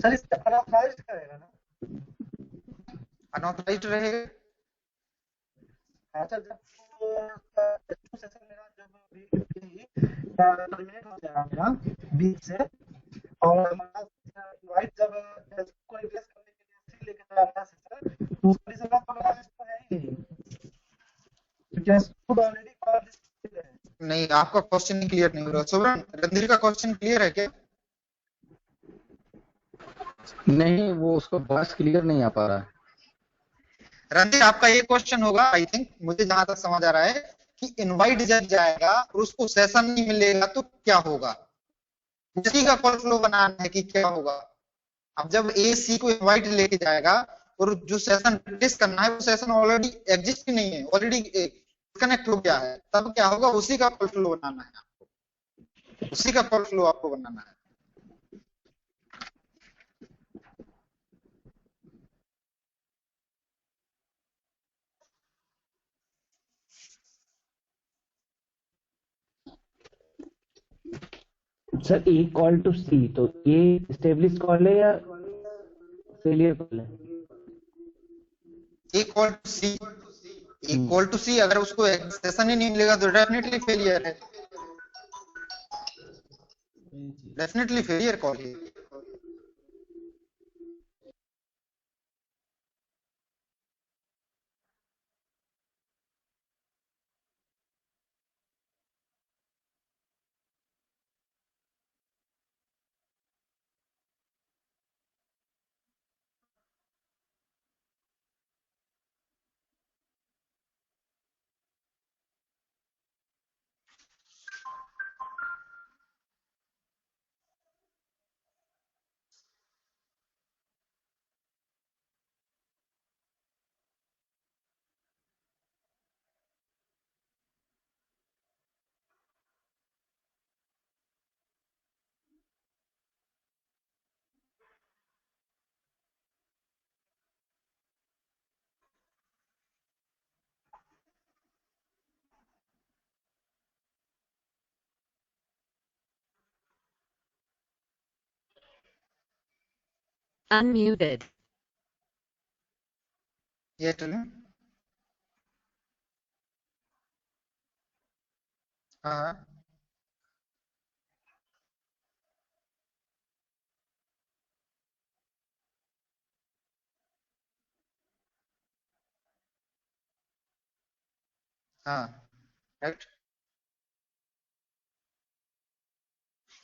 सर इसमें अनऑथराइज्ड करेगा ना? अनऑथराइज्ड रहेगा। अच्छा, जब सेशन मेरा जब टर्मिनेट हो जाएगा मेरा बीच से, और इनवाइट जब को रिप्लेस करने के लिए सी लेके जाएगा सेशन, तो उसका रीजन तो मेरा सिस्टम है ही नहीं, क्योंकि खुद ऑलरेडी कॉल दिस है। नहीं, आपका क्वेश्चन नहीं क्लियर नहीं हो रहा। सुब्रन, रणधीर का क्वेश्चन क्लियर है क्या? नहीं, वो उसका वॉइस क्लियर नहीं आ पा रहा है। रणधीर, आपका ये क्वेश्चन होगा, आई थिंक, मुझे जहां तक समझ आ रहा है कि इनवाइट जब जाएगा और उसको सेशन नहीं मिलेगा तो क्या होगा, उसी का कॉल फ्लो बनाना है कि क्या होगा। अब जब ए सी को इनवाइट लेके जाएगा और जो सेशन रिप्लेस करना है वो सेशन ऑलरेडी एग्जिस्ट ही नहीं है, ऑलरेडी डिस्कनेक्ट हो गया है, तब क्या होगा? उसी का कॉल फ्लो बनाना है आपको, उसी का कॉल फ्लो आपको बनाना है। Sir A call to C, तो ये स्टेब्लिश कॉल है या फेलियर कॉल है? A call to C, equal to C, अगर उसको सेशन ही नहीं मिलेगा तो डेफिनेटली फेलियर है, डेफिनेटली फेलियर कॉल है। Unmuted. ये टेल मी। हाँ, हाँ, राइट।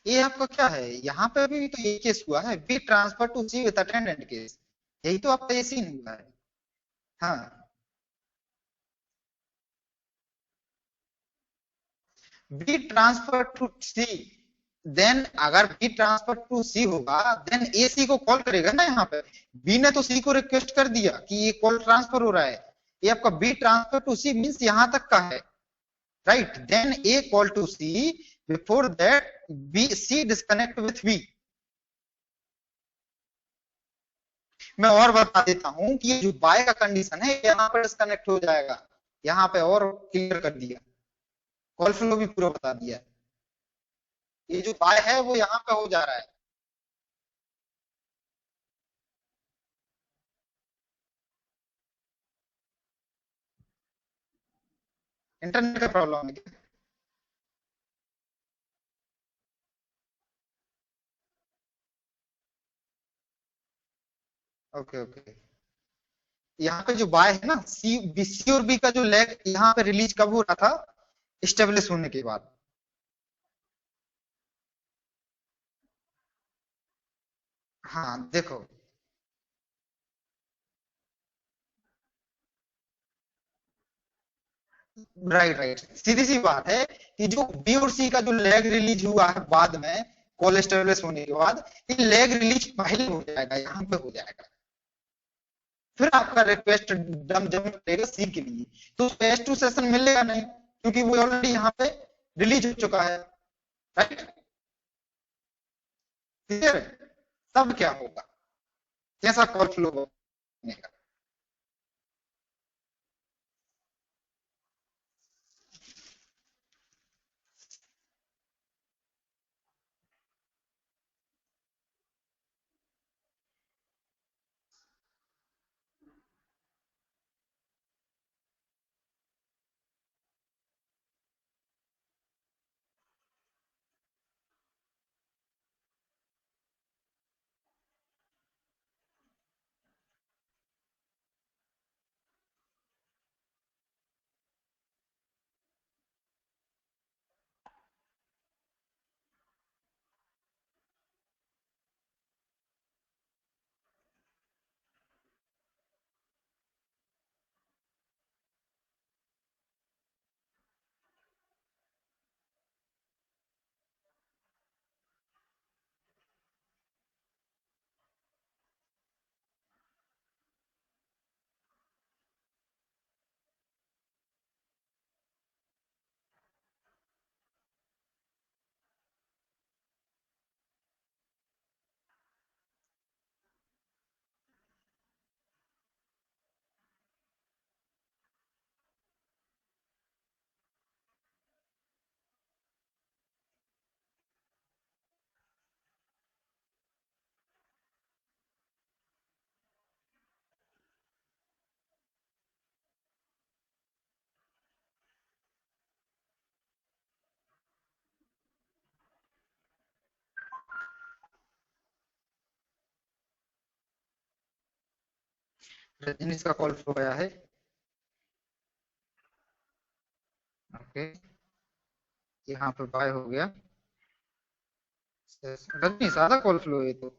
ये आपका क्या है, यहाँ पे भी तो ये केस हुआ है, B transfer to C with attendant case, यही तो आपका ये सीन हुआ है। हाँ, B transfer to C, then अगर बी ट्रांसफर टू सी होगा देन ए सी को कॉल करेगा ना। यहाँ पे बी ने तो सी को रिक्वेस्ट कर दिया कि ये कॉल ट्रांसफर हो रहा है, ये आपका B transfer to C means यहाँ तक का है, right. Then A call to C, before that B C disconnect with B. मैं और बता देता हूं कि ये जो बाय का कंडीशन है यहाँ पर डिस्कनेक्ट हो जाएगा, यहाँ पे और क्लियर कर दिया, कॉल फ्लो भी पूरा बता दिया। ये जो बाय है वो यहाँ पे हो जा रहा है। इंटरनेट का प्रॉब्लम है क्या? Okay okay. यहाँ पे जो बाय है ना, सी और बी का जो लेग यहाँ पे रिलीज कब हो रहा था? स्टेब्लिश होने के बाद। हाँ देखो, राइट राइट, सीधी सी बात है कि जो बी और सी का जो लेग रिलीज हुआ है बाद में, कॉल स्टेब्लिश होने के बाद, ये लेग रिलीज पहले हो जाएगा, यहाँ पे हो जाएगा। फिर आपका रिक्वेस्ट डम जम करेगा सी के लिए, तो उसको एस टू सेशन मिलेगा नहीं, क्योंकि वो ऑलरेडी यहाँ पे रिलीज हो चुका है। राइट, क्लियर है? तब क्या होगा, कैसा कॉल फ्लो बनेगा? रजनीश का कॉल फ्लो गया है। ओके, यहाँ पे बाय हो गया। रजनीश आधा कॉल फ्लो है तो।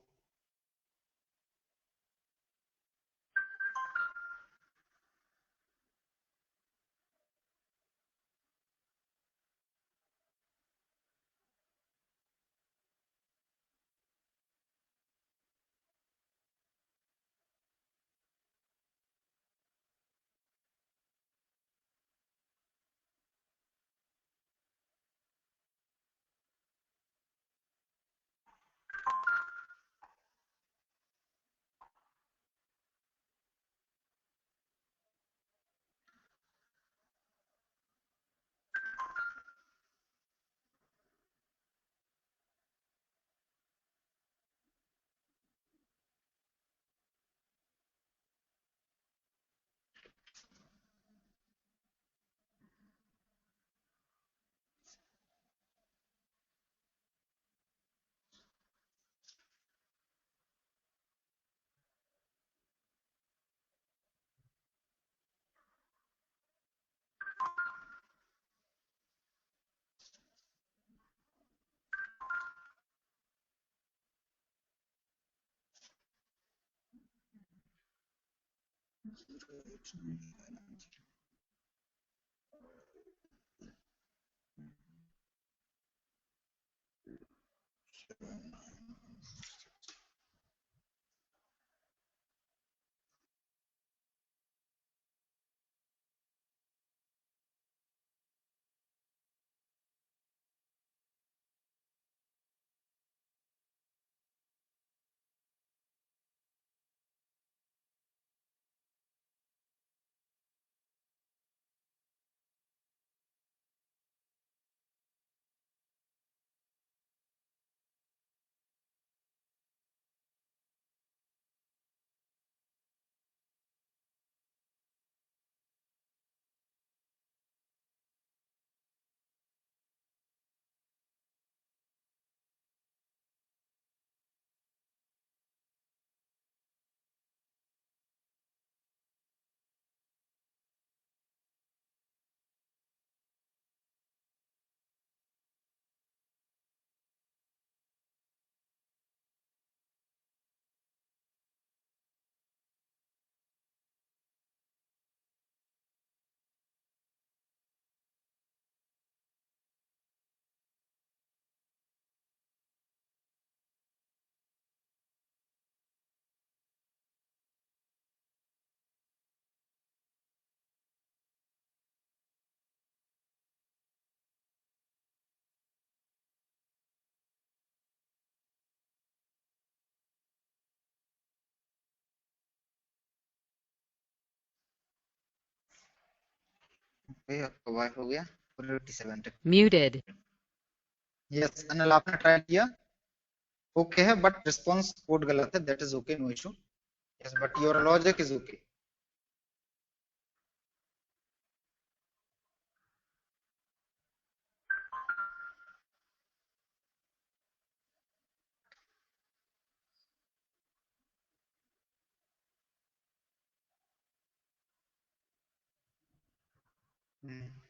ओके, आपका वाइफ हो गया 487 तक। Muted. यस अनिल, आपने ट्राई किया, ओके है, बट रिस्पॉन्स कोड गलत है, that is okay, no issue. Yes but your logic is okay.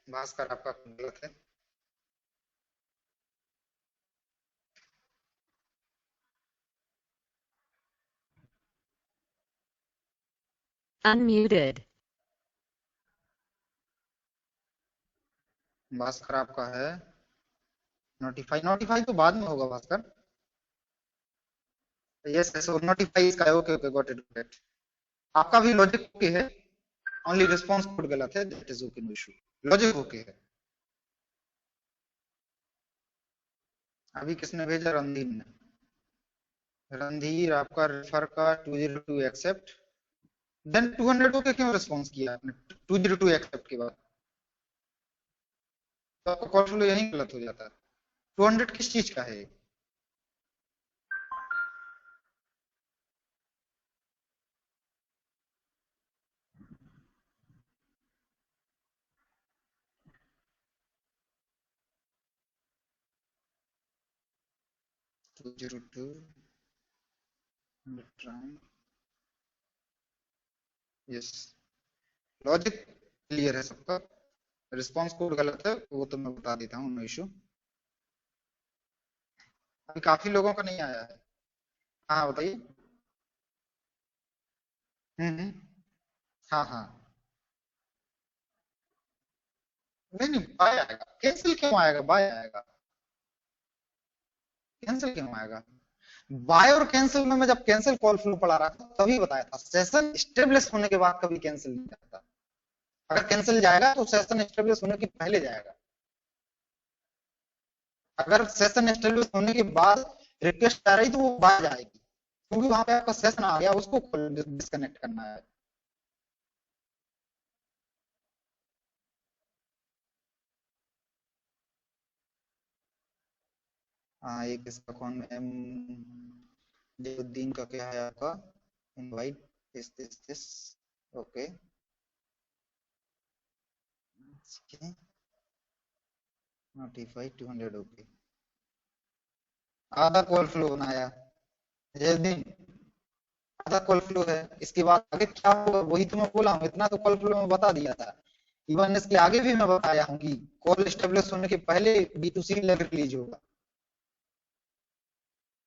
Bhaskar आपका गलत है। Unmuted. भास्कर आपका है नोटिफाई, नोटिफाई तो बाद में होगा भास्कर। यस यस नोटिफाई इसका, okay okay got it got it. आपका भी लॉजिक ओके है, ओनली रिस्पांस कोड गलत है, that is okay, no issue, logic okay है। अभी किसने भेजा? रणधीर ने। रणधीर आपका रेफर का 202 एक्सेप्ट, देन 200 ओके क्यों रिस्पांस किया आपने 202 एक्सेप्ट के बाद? तो आपका कॉल फ्लो यही गलत हो जाता है। 200 किस चीज का है? 202 यस, लॉजिक क्लियर है सबका, रिस्पांस कोड गलत है वो तो मैं बता देता हूँ, नो इशू। अभी काफी लोगों का नहीं आया है। हाँ बताइए। हम्म, हाँ हाँ, नहीं नहीं बाय आएगा, कैंसिल क्यों आएगा? बाय आएगा, कैंसिल क्यों आएगा? बाय और कैंसिल में मैं जब कैंसिल कॉल फ्लो पढ़ा रहा था तभी बताया था, सेशन स्टेब्लिश होने के बाद कभी कैंसिल नहीं जाता। अगर कैंसिल जाएगा तो सेशन स्टेब्लिश होने के पहले जाएगा। अगर सेशन स्टेब्लिश होने के बाद रिक्वेस्ट आ रही तो वो बाय जाएगी, क्योंकि वहां पे आपका सेशन आ गया, उसको डिस्कनेक्ट करना है। हाँ एक इसका कौन एम जयुद्दीन का क्या है आपका invite this okay, notify 200 okay, आधा कॉल फ्लो बनाया जयुद्दीन, आधा कॉल फ्लो है। इसके बाद आगे क्या होगा वही तो मैं बोला हूँ, इतना तो कॉल फ्लो में बता दिया था। इवन इसके आगे भी मैं बताया हूँ कि कॉल एस्टेब्लिश होने के पहले B2C लेग रिलीज होगा।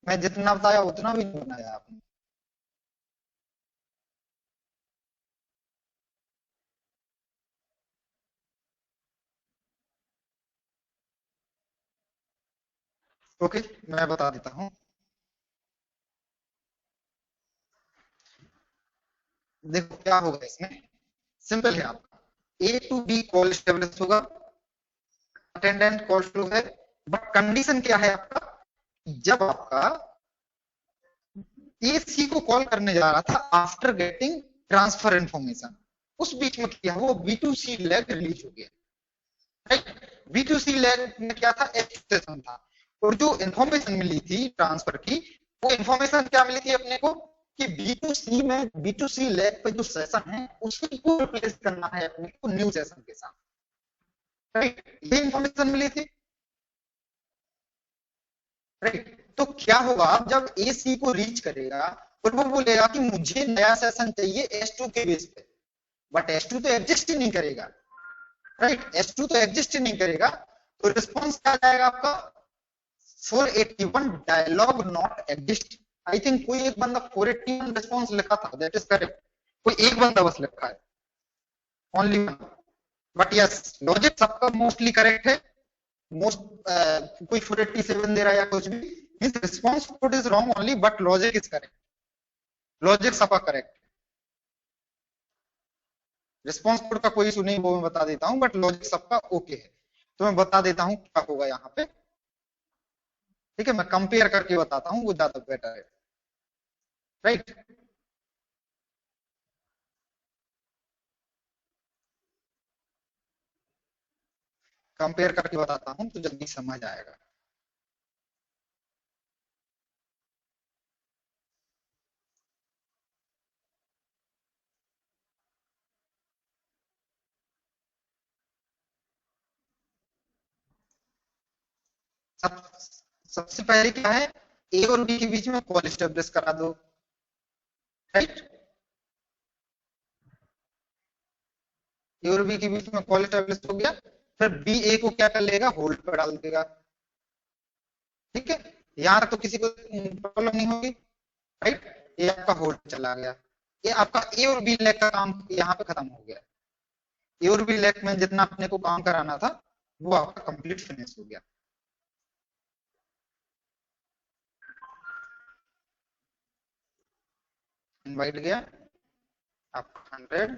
मैं जितना बताया उतना भी नहीं बनाया आपने। ओके मैं बता देता हूँ, देखो क्या होगा इसमें, सिंपल है आपका ए टू बी कॉल स्टेब्लिश होगा, अटेंडेंट कॉल फ्लो है, बट कंडीशन क्या है आपका, जब आपका ए सी को कॉल करने जा रहा था आफ्टर गेटिंग ट्रांसफर इंफॉर्मेशन, उस बीच में क्या वो B2C लैग रिलीज हो गया, राइट। B2C लैग में क्या था, एक्सेशन था, और जो इंफॉर्मेशन मिली थी ट्रांसफर की, वो इंफॉर्मेशन क्या मिली थी अपने को कि B2C में B2C लैग पे जो सेशन है उसी को रिप्लेस करना है अपने को न्यू सेशन के साथ, राइट। ये इंफॉर्मेशन मिली थी, राइट। तो क्या होगा जब ए सी को रीच करेगा और वो बोलेगा कि मुझे नया सेशन चाहिए S2 के बेस पे, बट S2 तो एग्जिस्ट ही नहीं करेगा, राइट। S2 तो एग्जिस्ट ही नहीं करेगा, तो रिस्पॉन्स क्या जाएगा आपका 481 dialogue not exist. I think कोई एक बंदा 481 रिस्पॉन्स लिखा था, दैट इज करेक्ट, कोई एक बंदा बस लिखा है, only one. But yes logic सबका मोस्टली करेक्ट है, मोस्ट कोई 487 दे रहा है या कुछ भी, means response code is wrong only but logic is correct, logic सबका करेक्ट। रिस्पांस कोड का कोई इशू नहीं, वो मैं बता देता हूं, बट लॉजिक सबका ओके है। तो मैं बता देता हूं क्या होगा यहाँ पे, ठीक है, मैं कंपेयर करके बताता हूं, वो ज्यादा बेटर है, राइट। कंपेयर करके बताता हूं तो जल्दी समझ आएगा। सब सबसे पहले क्या है, ए और बी के बीच में कॉल एस्टेब्लिश करा दो, राइट। ए और बी के बीच में कॉल एस्टेब्लिश हो गया, फिर बी ए को क्या कर लेगा, होल्ड पर डाल देगा, ठीक है। यहां तक तो किसी को प्रॉब्लम नहीं होगी, राइट। ये आपका होल्ड चला गया, ये आपका ए और बी लेग का काम यहाँ पे खत्म हो गया। ए और बी लेग में जितना अपने को काम कराना था वो आपका कंप्लीट फिनिश हो गया। इनवाइट गया आपका 100,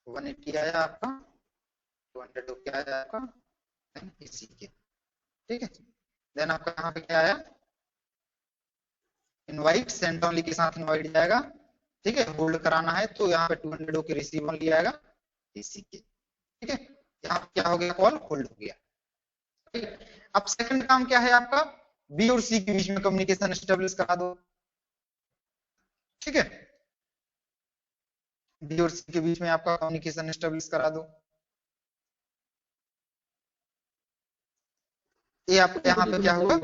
180 आया आपका, 200 क्या आया आपका, इसी के, ठीक है। देन आपका यहाँ पे क्या आया, इनवाइट सेंड ओनली के साथ इनवाइट जाएगा, ठीक है। होल्ड कराना है तो यहाँ पे 200 के रिसीव ओनली आएगा, इसी के, ठीक है। यहाँ पे क्या हो गया, कॉल होल्ड हो गया, ठीक है। अब सेकंड काम क्या है आपका, बी और सी के बीच में कम्युनिकेशन एस्टेब्लिश करा दो, ठीक है। बी और सी के बीच में आपका कम्युनिकेशन एस्टेब्लिश करा दो। ये आप यहाँ पे क्या होगा,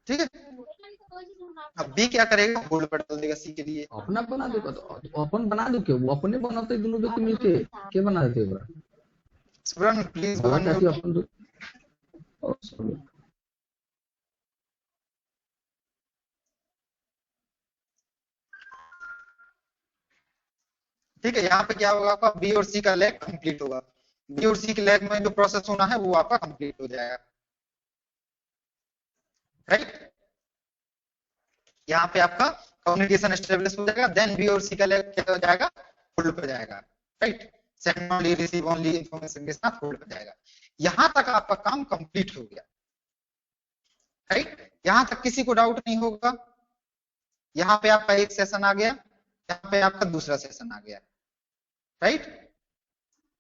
ठीक है। अब बी क्या करेगा, होल्ड पर डाल देगा सी के लिए। अपना बना देगा तो अपन बना दो, क्यों वो अपने बनाते दोनों व्यक्ति मिलके क्या बना देते हैं। सुब्रन प्लीज गो चाहती ऑन। अपन ठीक है। यहाँ पे क्या होगा आपका, बी और सी का लेग कंप्लीट होगा, बी और सी के लेग में जो प्रोसेस होना है वो आपका कंप्लीट हो जाएगा, राइट। यहाँ पे आपका कम्युनिकेशन एस्टेब्लिश हो जाएगा, देन बी और सी का लेग क्या हो जाएगा, होल्ड पर जाएगा, right. Send only receive only information के साथ होल्ड पर जाएगा। यहां तक आपका काम कंप्लीट हो गया, राइट। यहां तक किसी को डाउट नहीं होगा। यहाँ पे आपका एक सेशन आ गया, यहाँ पे आपका दूसरा सेशन आ गया, राइट।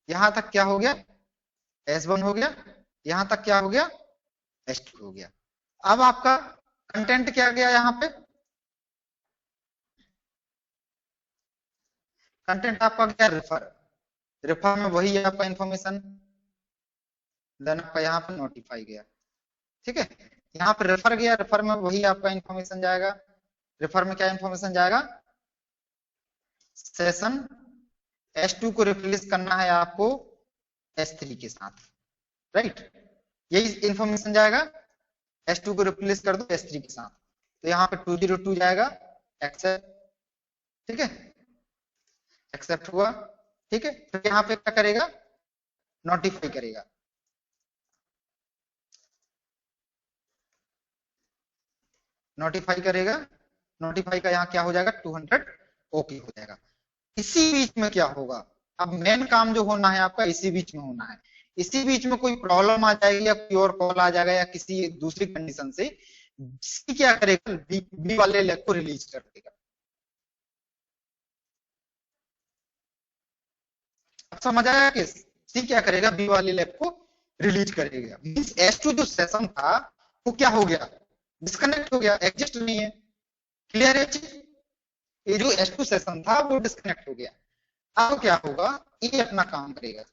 यहां तक क्या हो गया, S1 हो गया, यहां तक क्या हो गया, S2 हो गया। अब आपका कंटेंट क्या गया, यहाँ पे कंटेंट आपका क्या, रेफर, रेफर में वही है आपका इंफॉर्मेशन, देन आपका यहाँ पे नोटिफाई गया, ठीक है। यहाँ पे रेफर गया, रेफर में वही आपका इंफॉर्मेशन जाएगा। रेफर में क्या इंफॉर्मेशन जाएगा, सेशन S2 को रिप्लेस करना है आपको S3 के साथ, राइट। यही इंफॉर्मेशन जाएगा, S2 को रिप्लेस कर दो S3 के साथ, तो यहाँ पे 202 जाएगा, एक्सेप्ट, ठीक है। एक्सेप्ट हुआ, ठीक है। फिर यहाँ पे क्या करेगा, नोटिफाई करेगा, नोटिफाई करेगा, नोटिफाई का यहाँ क्या हो जाएगा, 200 ओके हो जाएगा। इसी बीच में क्या होगा, अब मेन काम जो होना है आपका इसी बीच में होना है। इसी बीच में कोई प्रॉब्लम आ जाएगी या कोई और कॉल आ जाएगा या किसी दूसरी कंडीशन से, सी क्या करेगा, बी वाले लेग को रिलीज कर देगा। अब समझ आया कि सी क्या करेगा, बी वाले लेग को रिलीज करेगा। मींस S2 जो सेशन था वो क्या हो गया, डिस्कनेक्ट हो गया, एग्जिस्ट नहीं है। क्लियर है चीज, ये जो S2 सेशन था वो डिस्कनेक्ट हो गया। अब क्या होगा, ये अपना काम करेगा,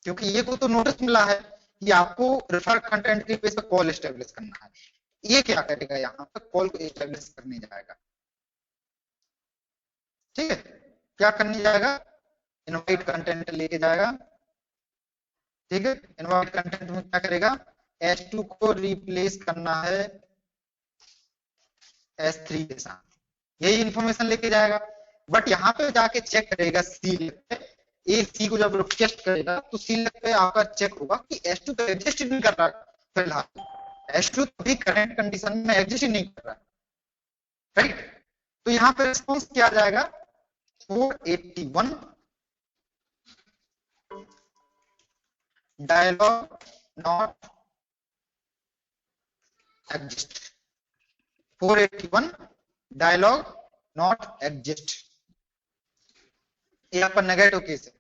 क्योंकि ये को तो नोटिस मिला है कि आपको रेफर कंटेंट के बेस पर कॉल एस्टेब्लिश करना है। ये क्या करेगा, यहाँ पर कॉल को एस्टेब्लिश करने जाएगा, ठीक है। क्या करने जाएगा, इनवाइट कंटेंट लेके जाएगा, ठीक है। इनवाइट कंटेंट में क्या करेगा, S2 को रिप्लेस करना है S3 के साथ, यही इंफॉर्मेशन लेके जाएगा। बट यहाँ पे जाके चेक करेगा सी पे, ए सी को जब रिक्वेस्ट करेगा तो सी पे आपका चेक होगा कि S2 तो एग्जिस्ट नहीं कर रहा फिलहाल, S2 अभी करंट कंडीशन में एग्जिस्ट ही नहीं कर रहा, राइट। तो यहाँ पे रिस्पॉन्स क्या आ जाएगा, 481 dialogue not exist, 481 dialogue not exist, ये आपका नेगेटिव केस है,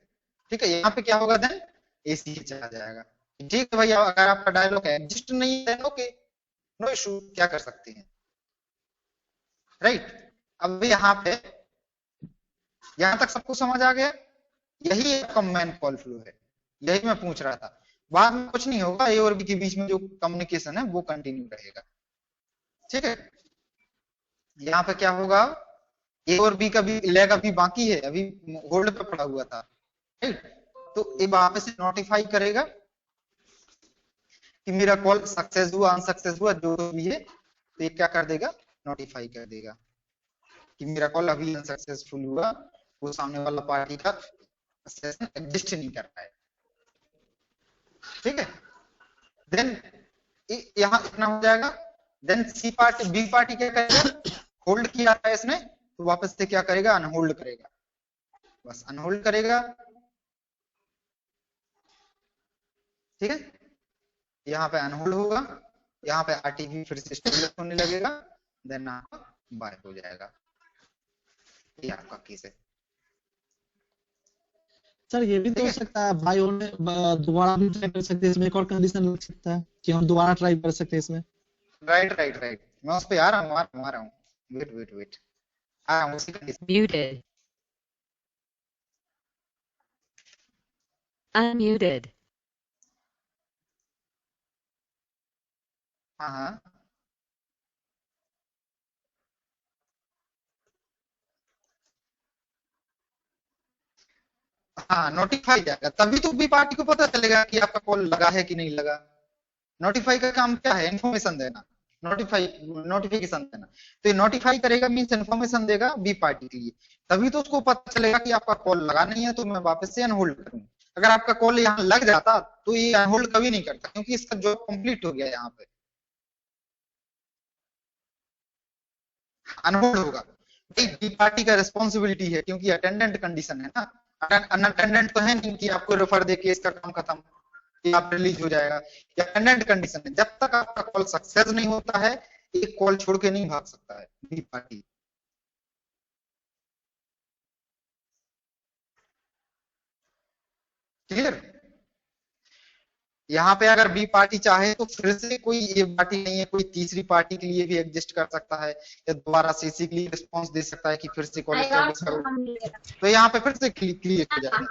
ठीक है। यहाँ पे क्या होगा देन एसी चला जाएगा, ठीक है भैया। अगर आपका डायलॉग एग्जिस्ट नहीं है ओके, नो इशू, क्या कर सकते हैं, राइट। अब यहाँ पे यहाँ तक सबको समझ आ गया, यही आपका मेन कॉल फ्लो है, यही मैं पूछ रहा था। बाद में कुछ नहीं होगा, ए और बी के बीच में जो कम्युनिकेशन है वो कंटिन्यू रहेगा, ठीक है। यहाँ पे क्या होगा, ए और बी का भी लेग अभी बाकी है, अभी होल्ड पे पड़ा हुआ था, राइट। तो ए वहां से नोटिफाई करेगा कि मेरा कॉल सक्सेस हुआ अनसक्सेस हुआ जो भी है, तो ये क्या कर देगा, नोटिफाई कर देगा कि मेरा कॉल अभी अनसक्सेसफुल हुआ, वो सामने वाला पार्टी का सेशन एग्जिस्ट नहीं कर रहा है, ठीक है। देन यहाँ इतना हो जाएगा। देन सी पार्टी बी पार्टी क्या करेगा, होल्ड किया है इसने तो वापस से क्या करेगा, अनहोल्ड करेगा, बस अनहोल्ड करेगा, ठीक है। यहाँ पे अनहोल्ड होगा, यहाँ पे आरटीवी फिर से स्टेबल होने लगेगा, देन आपका बाय हो जाएगा, ये आपका केस है। सर ये भी तो हो सकता है भाई होने दोबारा भी ट्राई कर सकते हैं, इसमें एक और कंडीशन लग सकता है कि हम दोबारा ट्राई कर सकते हैं इसमें। राइट, मैं उस पे आ रहा हूँ, वेट आ रहा हूँ उसी कंडीशन। Muted. Unmuted. हाँ नोटिफाई जाएगा, तभी तो बी पार्टी को पता चलेगा कि आपका कॉल लगा है कि नहीं लगा। नोटिफाई का काम क्या है, इन्फॉर्मेशन देना, नोटिफिकेशन देना। तो ये नोटिफाई करेगा मींस इन्फॉर्मेशन देगा बी पार्टी के लिए, तभी तो उसको पता चलेगा कि आपका कॉल लगा नहीं है, तो मैं वापस से अनहोल्ड करूँ। अगर आपका कॉल यहाँ लग जाता तो ये अनहोल्ड कभी नहीं करता, क्योंकि इसका जॉब कंप्लीट हो गया, यहाँ पे अनहोल्ड होगा। बी पार्टी का रिस्पॉन्सिबिलिटी है, क्योंकि अटेंडेंट कंडीशन है ना, अटेंडेंट तो है नहीं कि आपको रेफर देके इसका काम खत्म, कि आप रिलीज हो जाएगा। या अटेंडेंट कंडीशन है, जब तक आपका कॉल सक्सेस नहीं होता है, एक कॉल छोड़ के नहीं भाग सकता है बी पार्टी। क्लियर। यहाँ पे अगर बी पार्टी चाहे तो फिर से कोई ये पार्टी नहीं है, कोई तीसरी पार्टी के लिए भी एग्जिस्ट कर सकता है, या दोबारा सीसी के लिए रिस्पॉन्स दे सकता है कि फिर से कॉल एस्टेब्लिश करो, तो यहाँ पे फिर से क्लियर हो जाएगा।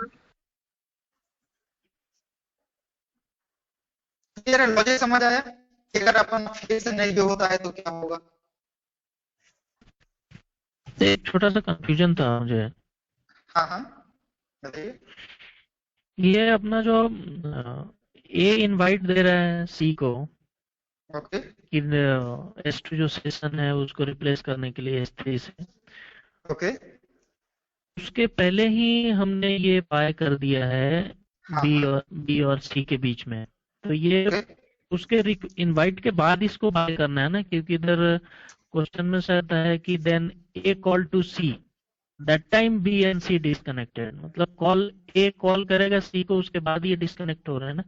क्लियर, लॉजिक समझ आया कि अगर अपन फिर से नहीं भी होता है तो क्या होगा। एक छोटा सा कंफ्यूजन था मुझे। हाँ बताइए। ये अपना जो ए इनवाइट दे रहा है सी को, ओके, कि S2 जो सेशन है उसको रिप्लेस करने के लिए S3 से, ओके, उसके पहले ही हमने ये बाय कर दिया है बी और सी के बीच में, तो ये उसके इनवाइट के बाद इसको बाय करना है ना, क्योंकि इधर क्वेश्चन में शायद है कि then A call to C that time B and C disconnected, मतलब कॉल ए कॉल करेगा सी को, उसके बाद ये डिस्कनेक्ट हो रहा है ना।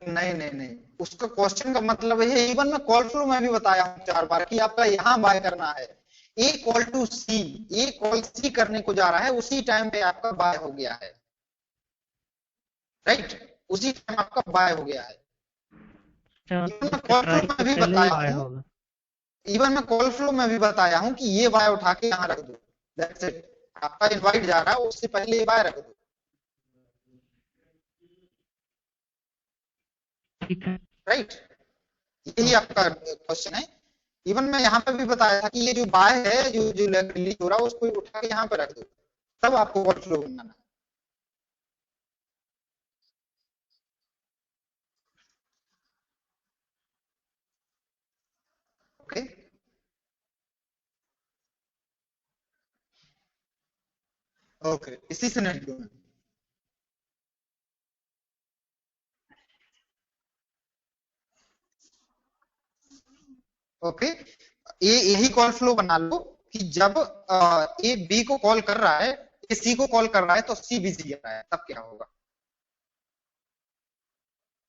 नहीं, उसका क्वेश्चन का मतलब है, इवन मैं कॉल फ्लो में भी बताया हूँ 4 बार कि आपका यहाँ बाय करना है, A call to C, A call C करने को जा रहा है, उसी टाइम पे आपका बाय हो गया है, राइट, उसी टाइम आपका बाय हो गया है। इवन मैं कॉल फ्लो में भी बताया हूँ कि ये बाय उठा के यहाँ रख दो, दैट्स इट। आपका इनवाइट जा रहा है, उससे पहले ये बाय रख दो, राइट, यही आपका क्वेश्चन है। इवन मैं यहाँ पे भी बताया था कि ये जो बाय है, जो रिलीज हो रहा है, उसको उठा के यहाँ पे रख दो, तब आपको कॉल फ्लो बनाना है। ओके, ओके, इसी सिनेरियो में ओके, ये यही कॉल फ्लो बना लो कि जब ए बी को कॉल कर रहा है, ए सी को कॉल कर रहा है, तो सी बिजी आ रहा है, तब क्या होगा,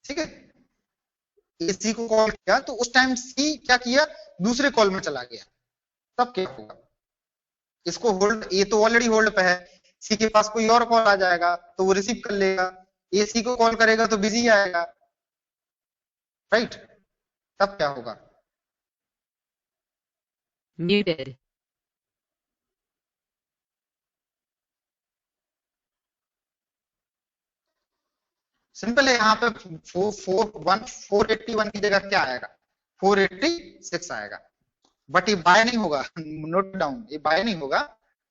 ठीक है। ए सी को कॉल किया तो उस टाइम सी क्या किया, दूसरे कॉल में चला गया, तब क्या होगा, इसको होल्ड, ये तो ऑलरेडी होल्ड पे है, सी के पास कोई और कॉल आ जाएगा तो वो रिसीव कर लेगा, ए सी को कॉल करेगा तो बिजी आएगा, राइट? तब क्या होगा? muted, सिंपल है। यहाँ पे 481 की जगह क्या आएगा? 486 आएगा। बट ये बाय नहीं होगा, नोट डाउन, ये बाय नहीं होगा।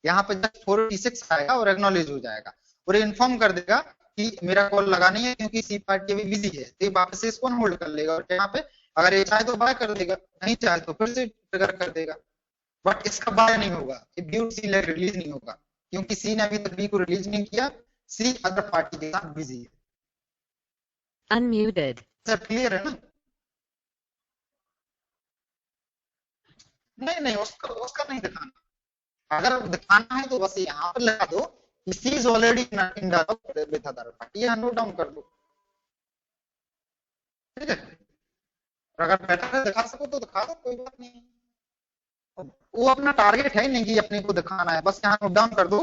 यहाँ पे जस्ट 486 आएगा और एक्नॉलेज हो जाएगा और इन्फॉर्म कर देगा कि मेरा कॉल लगा नहीं है क्योंकि सी पार्टी अभी बिजी है। तो ये वापस से इसको होल्ड कर लेगा और यहाँ पे अगर ये चाहे तो बाय कर देगा, नहीं चाहे तो फिर से ट्रिगर कर देगा। बट इसका बाय नहीं होगा, ये व्यू सी रिलीज नहीं होगा क्योंकि सी ने अभी तक बी को रिलीज नहीं किया, सी अदर पार्टी के साथ बिजी है। unmuted, सर क्लियर है ना? नहीं, उसका नहीं दिखाना। अगर दिखाना है तो बस यहाँ पर लगा दो कि C is already in dialog with other party, यहाँ नोट डाउन कर दो, ठीक है? और अगर बेटर दिखा सको तो दिखा दो, कोई बात नहीं। वो अपना टारगेट है नहीं कि अपने को दिखाना है, बस यहाँ नोट डाउन कर दो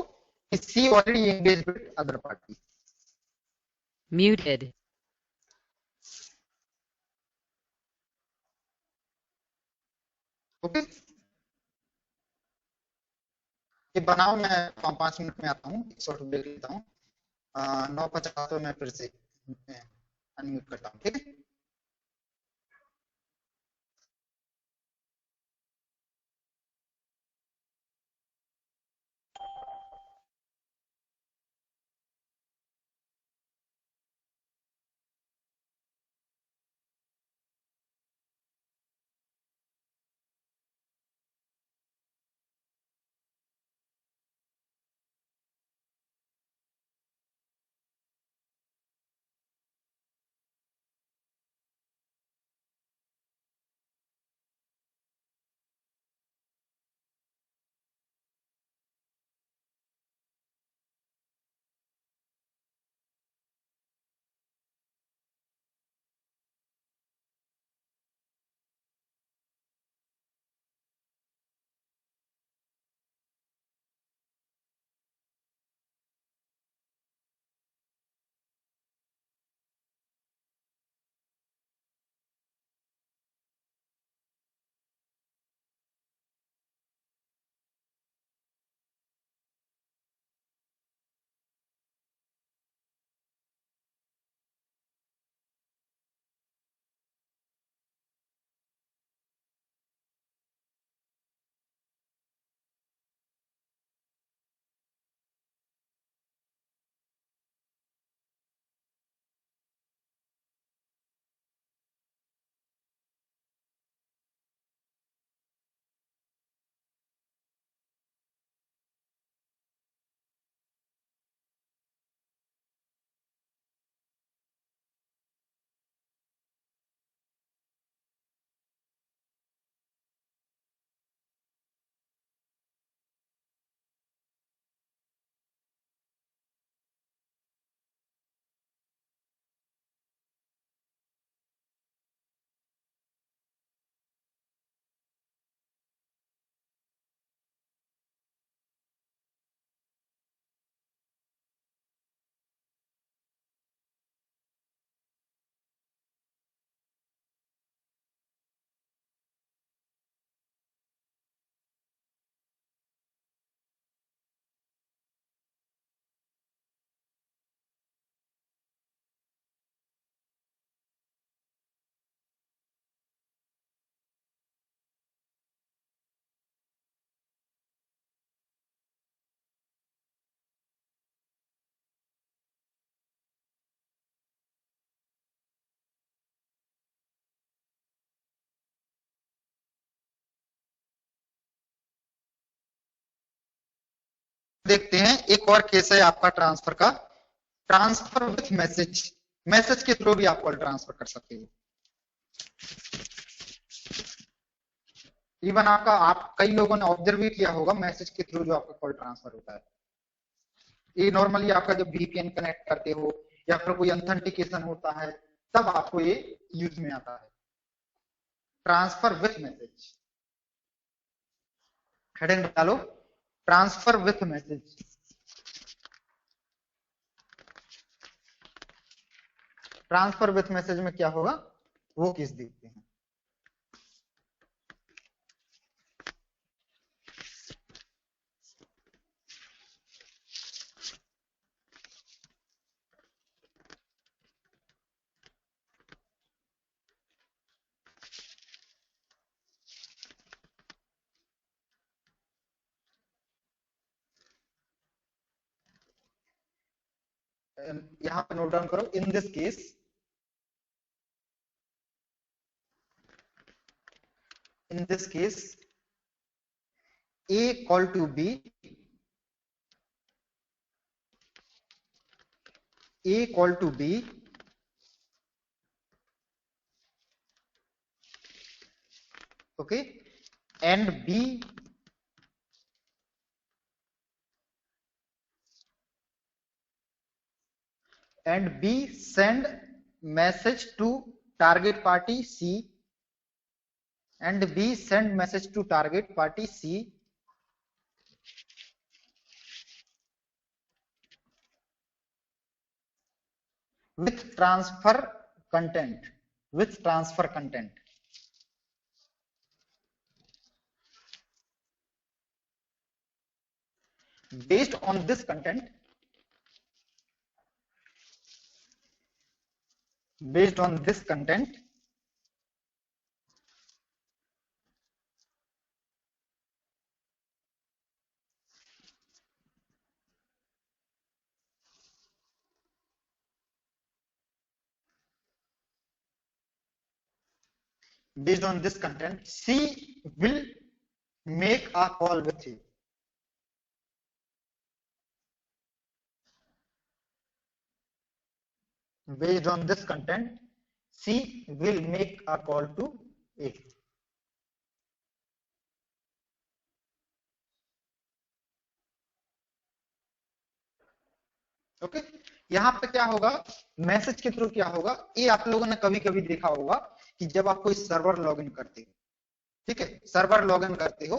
कि C already engage with other party. muted, okay, ये बनाओ, मैं 5 मिनट में आता हूँ, एक शॉर्ट ब्रेक लेता हूँ। 9:50 पे मैं फिर से अनम्यूट करता हूँ, ठीक है? देखते हैं एक और केस है आपका ट्रांसफर का, ट्रांसफर विथ मैसेज। मैसेज के थ्रू भी आप कॉल ट्रांसफर कर सकते हो। इवन आप कई लोगों ने ऑब्जर्व भी किया होगा मैसेज के थ्रू जो आपका कॉल ट्रांसफर होता है, ये नॉर्मली आपका जब वीपीएन कनेक्ट करते हो या फिर कोई ऑथेंटिकेशन होता है तब आपको ये यूज में आता है, ट्रांसफर विथ मैसेज। हेडिंग डालो, transfer with message. Transfer with message में क्या होगा वो केस देखते हैं। यहां पे नोट डाउन करो, in this case A call to B, okay, and B send message to target party C, and B send message to target party C with transfer content. Based on this content, C will make a call with you. Based on this content, C will make a call to A. Okay यहाँ पे क्या होगा, message के through क्या होगा, ये आप लोगों ने कभी कभी देखा होगा कि जब आप कोई सर्वर लॉगिन करते हो, ठीक है, सर्वर लॉगिन करते हो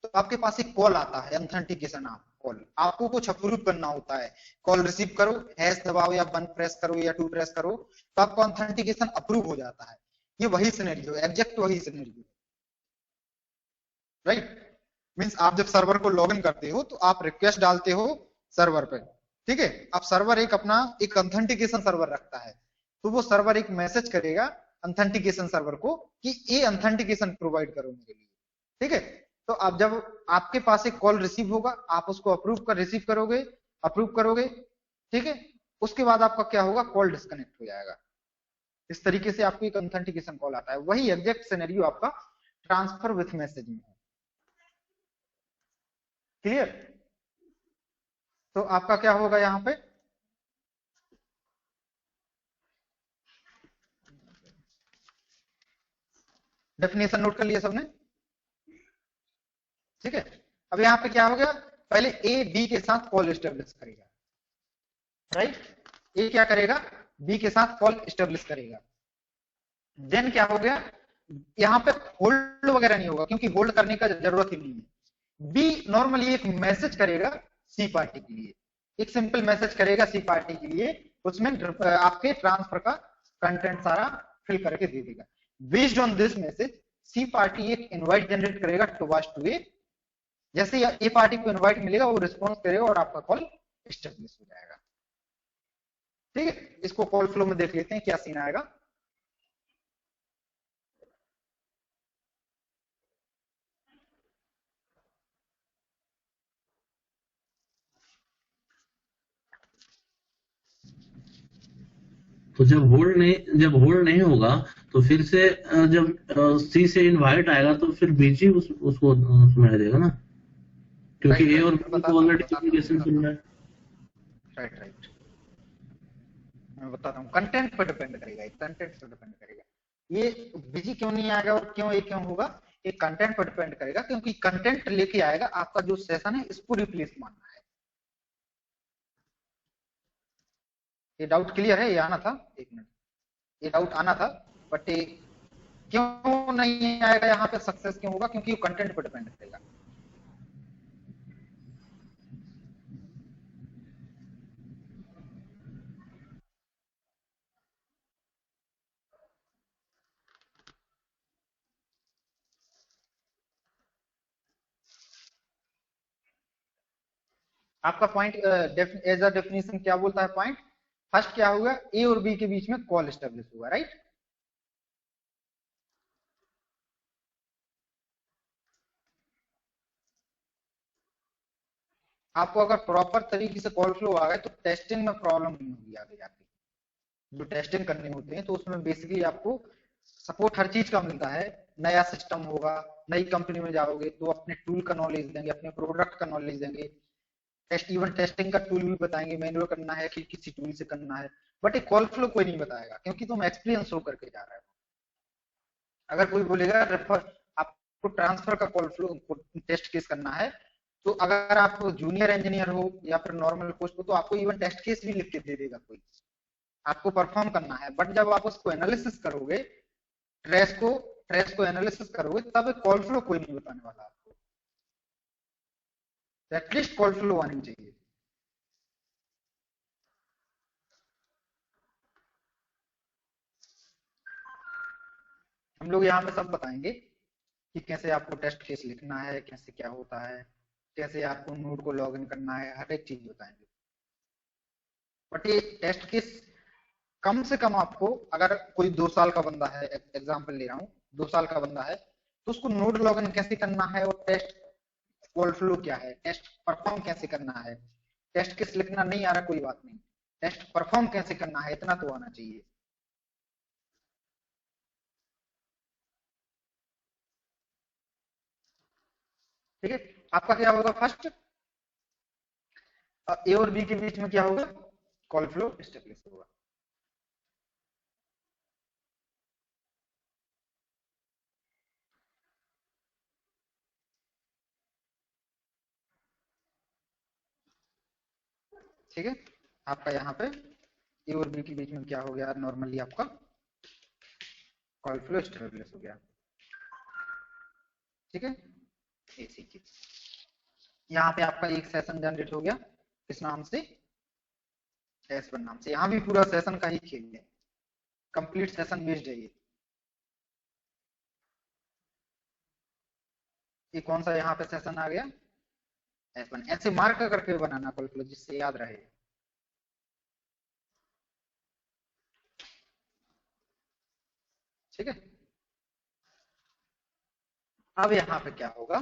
तो आपके पास एक कॉल आता है, ऑथेंटिकेशन कॉल, आपको कुछ अप्रूव करना होता है, कॉल रिसीव करो, हैश दबाओ या 1 प्रेस करो या 2 प्रेस करो तो आपका ऑथेंटिकेशन अप्रूव हो जाता है। ये वही सिनेरियो, एग्जैक्ट वही सिनेरियो, राइट। मींस आप जब सर्वर को लॉगिन करते हो तो आप रिक्वेस्ट डालते हो सर्वर पे, ठीक है, अब सर्वर एक अपना एक ऑथेंटिकेशन सर्वर रखता है, तो वो सर्वर एक मैसेज करेगा ऑथेंटिकेशन सर्वर को कि ये ऑथेंटिकेशन प्रोवाइड करो मेरे लिए, ठीक है। तो अब जब आपके पास एक कॉल रिसीव होगा, आप उसको रिसीव करोगे, अप्रूव करोगे, ठीक है, उसके बाद आपका क्या होगा, कॉल डिस्कनेक्ट हो जाएगा। इस तरीके से आपको एक ऑथेंटिकेशन कॉल आता है, वही एग्जैक्ट सिनेरियो आपका ट्रांसफर विथ मैसेज में है। क्लियर? तो आपका क्या होगा यहां पे, डेफिनेशन नोट कर लिया सबने, ठीक है। अब यहां पे क्या हो गया, पहले ए बी के साथ कॉल एस्टेब्लिश करेगा, राइट, ए क्या करेगा, बी के साथ कॉल एस्टेब्लिश करेगा। देन क्या हो गया, यहां पे होल्ड वगैरह नहीं होगा क्योंकि होल्ड करने का जरूरत ही नहीं है। बी नॉर्मली एक मैसेज करेगा सी पार्टी के लिए, एक सिंपल मैसेज करेगा सी पार्टी के लिए, उसमें आपके ट्रांसफर का कंटेंट सारा फिल करके दे देगा। Based on this message C party एक इनवाइट जनरेट करेगा टुवर्ड्स टू ए, जैसे ए पार्टी को इनवाइट मिलेगा वो रिस्पॉन्स करेगा और आपका कॉल एस्टेब्लिश हो जाएगा, ठीक है। इसको कॉल फ्लो में देख लेते हैं क्या सीन आएगा। तो जब होल्ड नहीं होगा तो फिर से जब सी से इनवाइट आएगा तो फिर बीजी उसको सुनाई देगा ना, क्योंकि ए और बी को ऑलरेडी कम्युनिकेशन चल रहा है। राइट, मैं बताता हूँ, कंटेंट पर डिपेंड करेगा, कंटेंट पर डिपेंड करेगा, ये बिजी क्यों नहीं आएगा और क्यों ये क्यों होगा, ये कंटेंट पर डिपेंड करेगा, क्योंकि कंटेंट लेके आएगा आपका जो सेशन है इसको रिप्लेस मानना है। ये डाउट क्लियर है, ये आना था, एक मिनट, ये डाउट आना था, बट ये क्यों नहीं आएगा यहाँ पे, सक्सेस क्यों होगा, क्योंकि ये कंटेंट पर डिपेंड करेगा। आपका पॉइंट एज अ डेफिनेशन क्या बोलता है पॉइंट? फर्स्ट क्या होगा, ए और बी के बीच में कॉल एस्टेब्लिश होगा, राइट? आपको अगर प्रॉपर तरीके से कॉल फ्लो आ गए तो टेस्टिंग में प्रॉब्लम नहीं होगी आगे जाके। जो टेस्टिंग करने होते हैं तो उसमें बेसिकली आपको सपोर्ट हर चीज का मिलता है। नया सिस्टम होगा, नई कंपनी में जाओगे तो अपने टूल का नॉलेज देंगे, अपने प्रोडक्ट का नॉलेज देंगे, इवन टेस्टिंग का टूल भी बताएंगे, मैनुअल करना है कि किसी टूल से करना है। बट एक कॉल फ्लो कोई नहीं बताएगा, क्योंकि तुम एक्सपीरियंस शो करके जा रहे हो। अगर कोई बोलेगा रेफर, आपको ट्रांसफर का कॉल फ्लो टेस्ट केस करना है, तो अगर आप जूनियर इंजीनियर हो या फिर नॉर्मल पोस्ट हो तो आपको इवन टेस्ट केस भी लिख के दे देगा कोई, आपको परफॉर्म करना है। बट जब आप उसको एनालिसिस करोगे, ट्रेस को एनालिसिस करोगे, तब कॉल फ्लो कोई नहीं बताने वाला आपको। एटलीस्ट कॉल फ्लो आनी चाहिए। हम लोग यहाँ पे सब बताएंगे कि कैसे आपको टेस्ट केस लिखना है, कैसे क्या होता है, कैसे आपको नोड को लॉग इन करना है, हर एक चीज बताएंगे। बट ये टेस्ट केस कम से कम आपको, अगर कोई 2 साल का बंदा है, एग्जांपल ले रहा हूँ, 2 साल का बंदा है, तो उसको नोड लॉग इन कैसे करना है और टेस्ट कॉल फ्लो क्या है, टेस्ट परफॉर्म कैसे करना है, टेस्ट केस लिखना नहीं आ रहा कोई बात नहीं, टेस्ट परफॉर्म कैसे करना है इतना तो आना चाहिए। ठीक है, आपका क्या होगा फर्स्ट, ए और बी के बीच में क्या होगा, कॉल फ्लो एस्टेब्लिश होगा। ठीक है, आपका यहाँ पे ए और बी के बीच में क्या हो गया, नॉर्मली आपका कॉल फ्लो एस्टेब्लिश हो गया। ठीक है, ऐसी चीज यहाँ पे आपका एक सेशन जनरेट हो गया, इस नाम से, S1 नाम से। यहाँ भी पूरा सेशन का ही खेल है, कंप्लीट सेशन बेस्ड है ये कौन सा यहाँ पे सेशन आ गया, S1। ऐसे मार्क करके बनाना कॉल फ्लो, जिससे याद रहे। ठीक है, अब यहाँ पे क्या होगा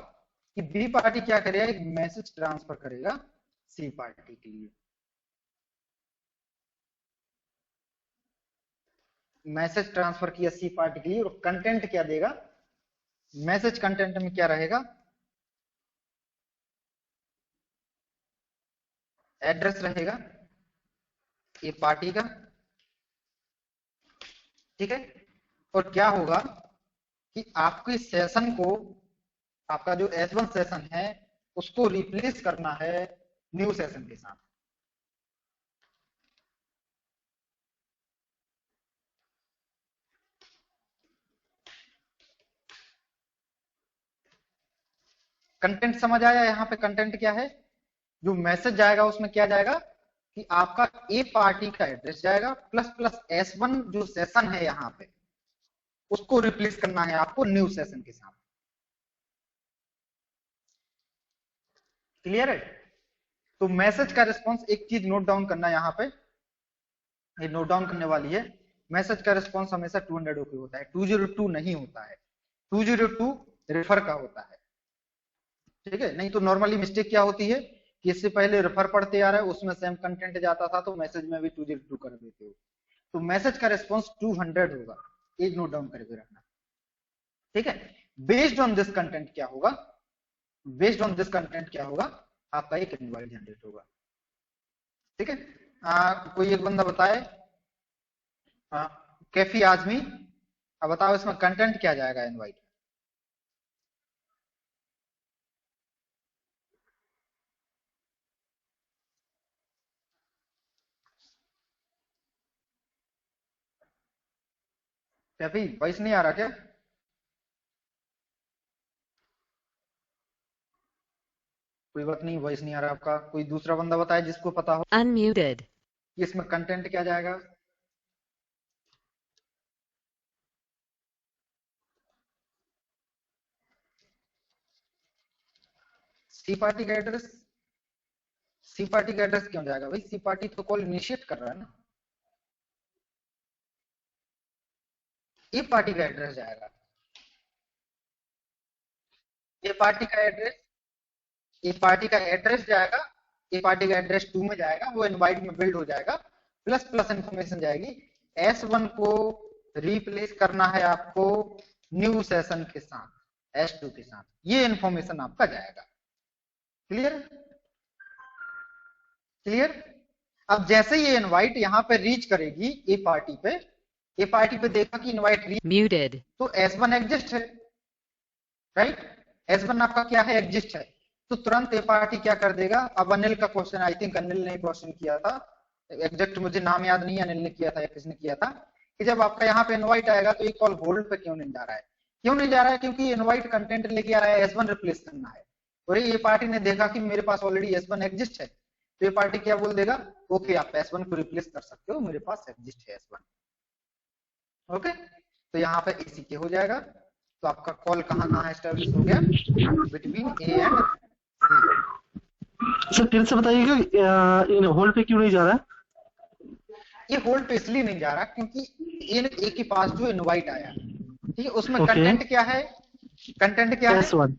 कि बी पार्टी क्या करेगा, एक मैसेज ट्रांसफर करेगा सी पार्टी के लिए। मैसेज ट्रांसफर किया सी पार्टी के लिए, और कंटेंट क्या देगा, मैसेज कंटेंट में क्या रहेगा, एड्रेस रहेगा ये पार्टी का। ठीक है, और क्या होगा कि आपके सेशन को, आपका जो S1 सेशन है उसको रिप्लेस करना है न्यू सेशन के साथ। कंटेंट समझ आया? यहाँ पे कंटेंट क्या है, जो मैसेज जाएगा उसमें क्या जाएगा कि आपका ए पार्टी का एड्रेस जाएगा प्लस प्लस S1 जो सेशन है यहाँ पे, उसको रिप्लेस करना है आपको न्यू सेशन के साथ। क्लियर है? तो मैसेज का रिस्पॉन्स, एक चीज नोट डाउन करना यहाँ पे, ये नोट डाउन करने वाली है, मैसेज का रिस्पॉन्स हमेशा 200 ओके होता है, 202 नहीं होता है, 202 रेफर का होता है। ठीक है, नहीं तो नॉर्मली मिस्टेक क्या होती है कि इससे पहले रेफर पढ़ते आ रहा है, उसमें सेम कंटेंट जाता था तो मैसेज में भी 202 कर देते हो। तो मैसेज का रिस्पॉन्स 200 होगा, एक नोट डाउन करके रखना। ठीक है, बेस्ड ऑन दिस कंटेंट क्या होगा, बेस्ड ऑन दिस कंटेंट क्या होगा, आपका एक इनवाइट जनरेट होगा। ठीक है, कोई एक बंदा बताए, कैफी आजमी, अब बताओ इसमें कंटेंट क्या जाएगा इनवाइट। कैफी वॉइस नहीं आ रहा क्या? कोई बात नहीं, वॉइस नहीं आ रहा आपका, कोई दूसरा बंदा बताए जिसको पता हो Unmuted. कि इसमें कंटेंट क्या जाएगा। सी पार्टी का एड्रेस, सी पार्टी का एड्रेस क्यों जाएगा भाई? सी पार्टी तो कॉल इनिशिएट कर रहा है ना। ए पार्टी का एड्रेस जाएगा। ए पार्टी का एड्रेस ए पार्टी का एड्रेस जाएगा। ए पार्टी का एड्रेस 2 में जाएगा, वो इनवाइट में बिल्ड हो जाएगा। प्लस प्लस इंफॉर्मेशन जाएगी। S1 को रिप्लेस करना है आपको न्यू सेशन के साथ, S2 के साथ। ये इंफॉर्मेशन आपका जाएगा। क्लियर? क्लियर? अब जैसे ये इनवाइट यहाँ पे रीच करेगी ए पार्टी पे देखा कि इनवाइट रीच, Muted. तो S1 एग्जिस्ट है, राइट? S1 आपका क्या है? एग्जिस्ट है। तो तुरंत ए पार्टी क्या कर देगा? अब अनिल का क्वेश्चन, आई थिंक अनिल ने क्वेश्चन किया था, एग्जैक्ट मुझे नाम याद नहीं, अनिल ने किया था या किसने किया था, कि जब आपका यहाँ पे इनवाइट आएगा तो ये कॉल होल्ड पे क्यों नहीं जा रहा है? क्यों नहीं जा रहा है? क्योंकि इनवाइट कंटेंट लेके आ रहा है S1 रिप्लेस करना है, और ये पार्टी ने देखा कि मेरे पास ऑलरेडी S1 एग्जिस्ट है, तो ये पार्टी क्या बोल देगा? ओके, आप S1 को रिप्लेस कर सकते हो, मेरे पास एग्जिस्ट है S1। ओके, तो यहाँ पे इसी के हो जाएगा। तो आपका कॉल कहाँ कहाँ एस्टेब्लिश हो गया? Between A and C. Sir फिर से बताइएगा, इन होल्ड पे क्यों नहीं जा रहा है? ये होल्ड पे इसलिए नहीं जा रहा क्योंकि ए के पास जो इनवाइट आया, ठीक है, उसमें Okay. कंटेंट क्या है? कंटेंट क्या है? S1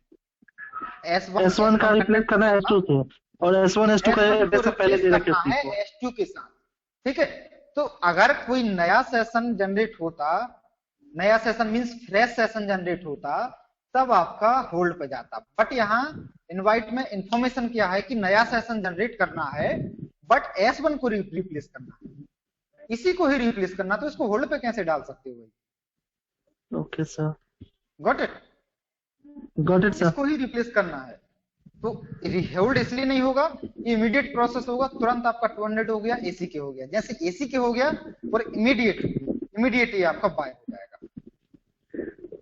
S1 S1 का रिप्लेस करना है S2 से, और S1 S2 का S1 को एड्रेस पहले दे रिप्लेस रखे करना है S2 के साथ, ठीक है। तो अगर कोई नया सेशन जनरेट होता, नया session means fresh session generate होता, तब आपका होल्ड पे जाता। बट यहाँ इनवाइट में इंफॉर्मेशन क्या है कि नया सेशन जनरेट करना है, बट S1 को रिप्लेस करना है, इसी को ही रिप्लेस करना, तो इसको होल्ड पे कैसे डाल सकते हो भाई? Okay sir, got it? Sir. इसको ही रिप्लेस करना है, तो होल्ड इसलिए नहीं होगा, इमीडिएट प्रोसेस होगा, तुरंत आपका 200 हो गया, एसी के हो गया। जैसे एसी के हो गया और इमीडिएट ये आपका बाय हो जाएगा।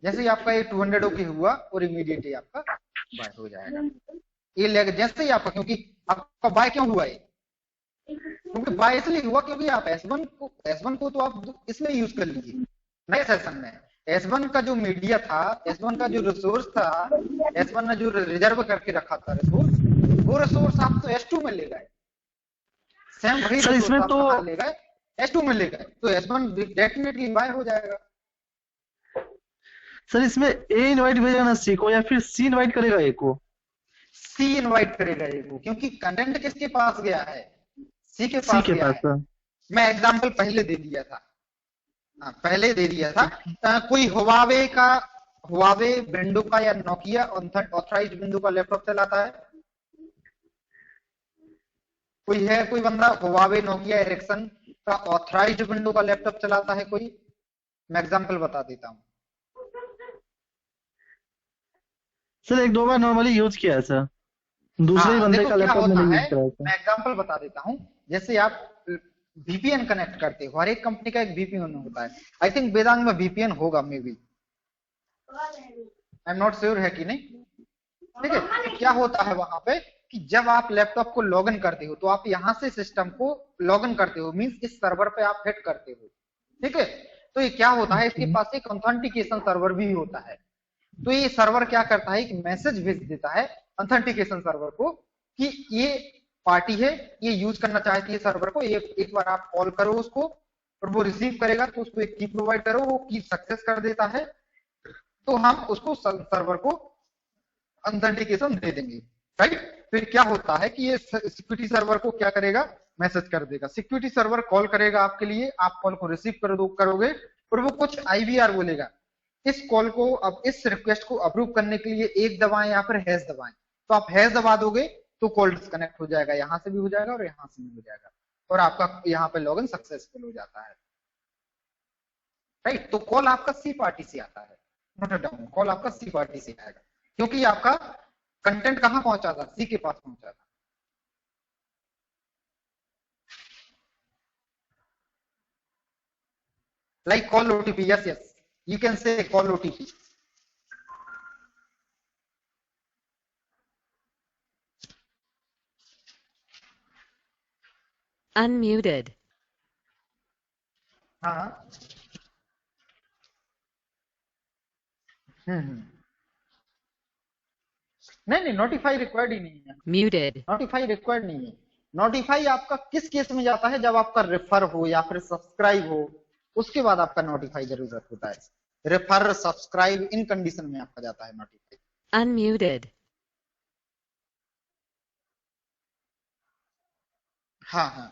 जैसे ही आपका ये 200 ओके हुआ और इमीडिएट ये आपका बाय हो जाएगा। ये लेगा जैसे ही आपका, क्योंकि आपका बाय क्यों हुआ है? क्योंकि बाय इसलिए हुआ क्योंकि आप S1 को तो आप इसमें यूज कर लीजिए नए सेशन में। S1 का जो मीडिया था, S1 का जो रिसोर्स था, S1 ने जो रिजर्व करके रखा था रिसोर्स, वो रिसोर्स आप तो S2 में ले गए। सेम वही सर इसमें रिसोर्स तो आप कहाँ ले गए? S2 में ले गए, तो S1 डेफिनेटली बाय हो जाएगा। सर इसमें ए इनवाइट भेजेगा ना सी को, या फिर सी इनवाइट करेगा ए को? सी इनवाइट करेगा ए को, क्योंकि कंटेंट किसके पास गया है? सी के सी पास के गया पास है। सर। मैं एग्जांपल पहले दे दिया था, कोई हुआवे विंडो का या नोकिया ऑथराइज्ड विंडो का लैपटॉप चलाता है? कोई बंदा हुआवे नोकिया एरिक्सन का ऑथराइज्ड विंडो का लैपटॉप चलाता है कोई? मैं एग्जांपल बता देता हूँ। सर एक दो बार नॉर्मली यूज किया है सर, दूसरे ही बंदे देखो का क्या लैपटॉप होता मैंने है, यूज कराया सर। मैं एग्जांपल बता देता हूँ। जैसे आप VPN कनेक्ट करते हो, हर एक कंपनी का एक VPN होता है। आई थिंक वेदांत में VPN होगा, may be, I am not sure है कि नहीं, ठीक है। तो क्या होता है वहां पे कि जब आप लैपटॉप को लॉगिन करते हो, तो आप यहाँ से सिस्टम को लॉगिन करते हो, मींस इस सर्वर पे आप हिट करते हो, ठीक है। तो ये क्या होता है, इसके पास एक ऑथेंटिकेशन सर्वर भी होता है। तो ये सर्वर क्या करता है, एक मैसेज भेज देता है ऑथेंटिकेशन सर्वर को कि ये पार्टी है, ये यूज करना चाहती है सर्वर को, ये एक बार आप कॉल करो उसको और वो रिसीव करेगा, तो उसको एक की प्रोवाइड करो, वो की सक्सेस कर देता है, तो हम उसको सर्वर को ऑथेंटिकेशन दे देंगे, राइट। फिर क्या होता है कि ये सिक्योरिटी सर्वर को क्या करेगा, मैसेज कर देगा। सिक्योरिटी सर्वर कॉल करेगा आपके लिए, आप कॉल को रिसीव करोगे और वो कुछ IVR बोलेगा। इस कॉल को, अब इस रिक्वेस्ट को अप्रूव करने के लिए एक दबाएं या फिर हैश दबाएं, तो आप हैश दबा दोगे तो कॉल डिस्कनेक्ट हो जाएगा, यहां से भी हो जाएगा और यहां से भी हो जाएगा, और आपका यहाँ पे लॉगिन सक्सेसफुल हो जाता है, राइट। तो कॉल आपका सी पार्टी से आता है, नोट डाउन, कॉल आपका सी पार्टी से आएगा, क्योंकि आपका कंटेंट कहां पहुंचा था, सी के पास पहुंचा था। Like call OTP, yes, you can say call OTP. Unmuted. हाँ, नहीं, नोटिफाई रिक्वायर्ड ही नहीं है, Muted. नोटिफाई रिक्वायर्ड नहीं है। नोटिफाई आपका किस केस में जाता है? जब आपका रेफर हो या फिर सब्सक्राइब हो, उसके बाद आपका नोटिफाई जरूरत होता है। रेफर सब्सक्राइब इन कंडीशन में आपका जाता है नोटिफाई। Unmuted. हाँ हाँ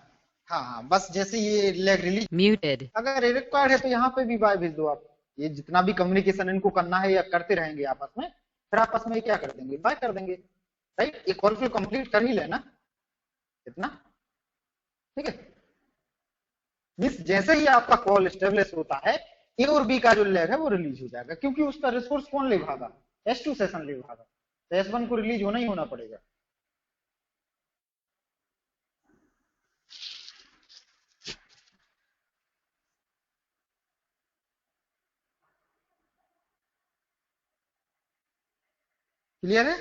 हाँ हाँ, बस जैसे ये लेग रिलीज Muted. अगर रिक्वायर्ड है तो यहाँ पे भी बाय भेज दो आप। ये जितना भी कम्युनिकेशन इनको करना है या करते रहेंगे आपस में, फिर आपस में क्या कर देंगे, बाय कर देंगे, राइट। एक कॉल फ्लो कंप्लीट कर ही लेना इतना, ठीक है। मींस जैसे ही आपका कॉल स्टेब्लिश होता है, ए और बी का जो लेग है वो रिलीज हो जाएगा, क्योंकि उसका रिसोर्स कौन ले भागा? S2 सेशन ले भागा, तो S1 को रिलीज होना ही होना पड़ेगा। क्लियर है?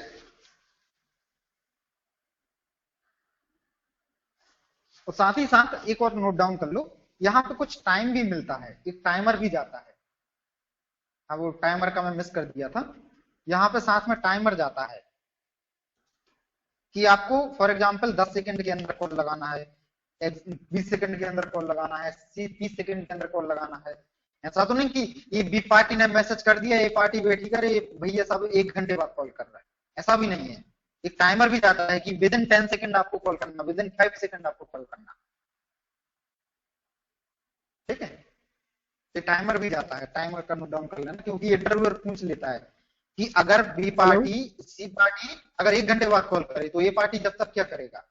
और साथ ही साथ एक और नोट डाउन कर लो, यहाँ पे कुछ टाइम भी मिलता है, एक टाइमर भी जाता है। अब वो टाइमर का मैं मिस कर दिया था, यहाँ पे साथ में टाइमर जाता है कि आपको फॉर एग्जांपल 10 सेकंड के अंदर कॉल लगाना है, 20 सेकंड के अंदर कॉल लगाना है, 30 सेकंड के अंदर कॉल लगाना है। ऐसा तो नहीं कि ये बी पार्टी ने मैसेज कर दिया, ए पार्टी बैठी करे भैया सब 1 घंटे बाद कॉल कर रहा है, ऐसा भी नहीं है। एक टाइमर भी जाता है कि विद इन 10 सेकंड आपको कॉल करना, विद इन 5 सेकंड आपको कॉल करना, ठीक है। ये टाइमर भी जाता है, टाइमर का नोट डाउन कर लेना, क्योंकि इंटरव्यूअर पूछ लेता है कि अगर बी पार्टी सी पार्टी अगर 1 घंटे बाद कॉल करे तो ये पार्टी जब तक क्या करेगा।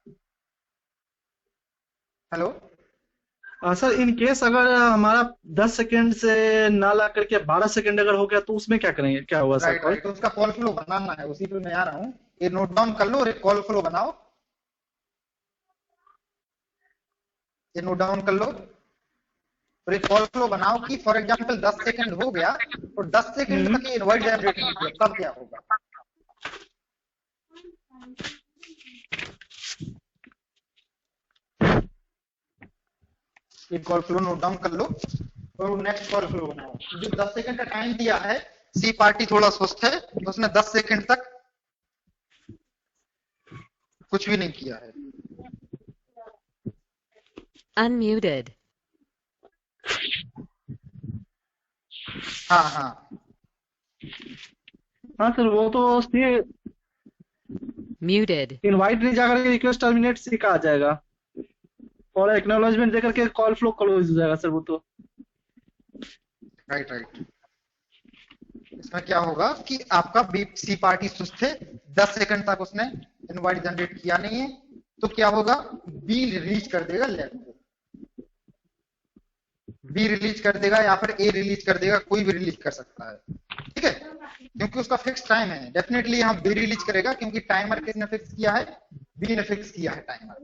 हेलो सर, इन केस अगर हमारा 10 सेकंड से ना ला करके 12 सेकंड अगर हो गया तो उसमें क्या करेंगे, क्या होगा सर? राइट, तो उसका कॉल फ्लो बनाना है, उसी पे मैं आ रहा हूँ। ये नोट डाउन कर लो और एक कॉल फ्लो बनाओ, ये नोट डाउन कर लो और एक कॉल फ्लो बनाओ कि फॉर एग्जांपल 10 सेकंड हो गया और 10 सेकंड तक ये इनवाइट जनरेट नहीं किया, तब क्या होगा। एक कॉल फ्लो नोट डाउन कर लो और नेक्स्ट कॉल फ्लो बनाओ। जो 10 सेकंड का टाइम दिया है, सी पार्टी थोड़ा सुस्त है, उसने 10 सेकंड तक कुछ भी नहीं किया है। Unmuted. हाँ हाँ हाँ सर, वो तो Muted. इनवाइट नहीं जाकर के रिक्वेस्ट टर्मिनेट से कहा जाएगा और एक्नॉलेजमेंट देकर के कॉल फ्लो क्लोज हो जाएगा सर, वो तो। Right right. इसमें क्या होगा कि आपका बी सी पार्टी सुस्त है, 10 सेकंड तक उसने इनवाइट जनरेट किया नहीं है, तो क्या होगा, बी रिलीज कर देगा लेग को, बी रिलीज कर देगा या फिर ए रिलीज कर देगा, कोई भी रिलीज कर सकता है, ठीक है, क्योंकि उसका फिक्स टाइम है। डेफिनेटली यहाँ बी रिलीज करेगा, क्योंकि टाइमर किसने फिक्स किया है, बी ने फिक्स किया है टाइमर।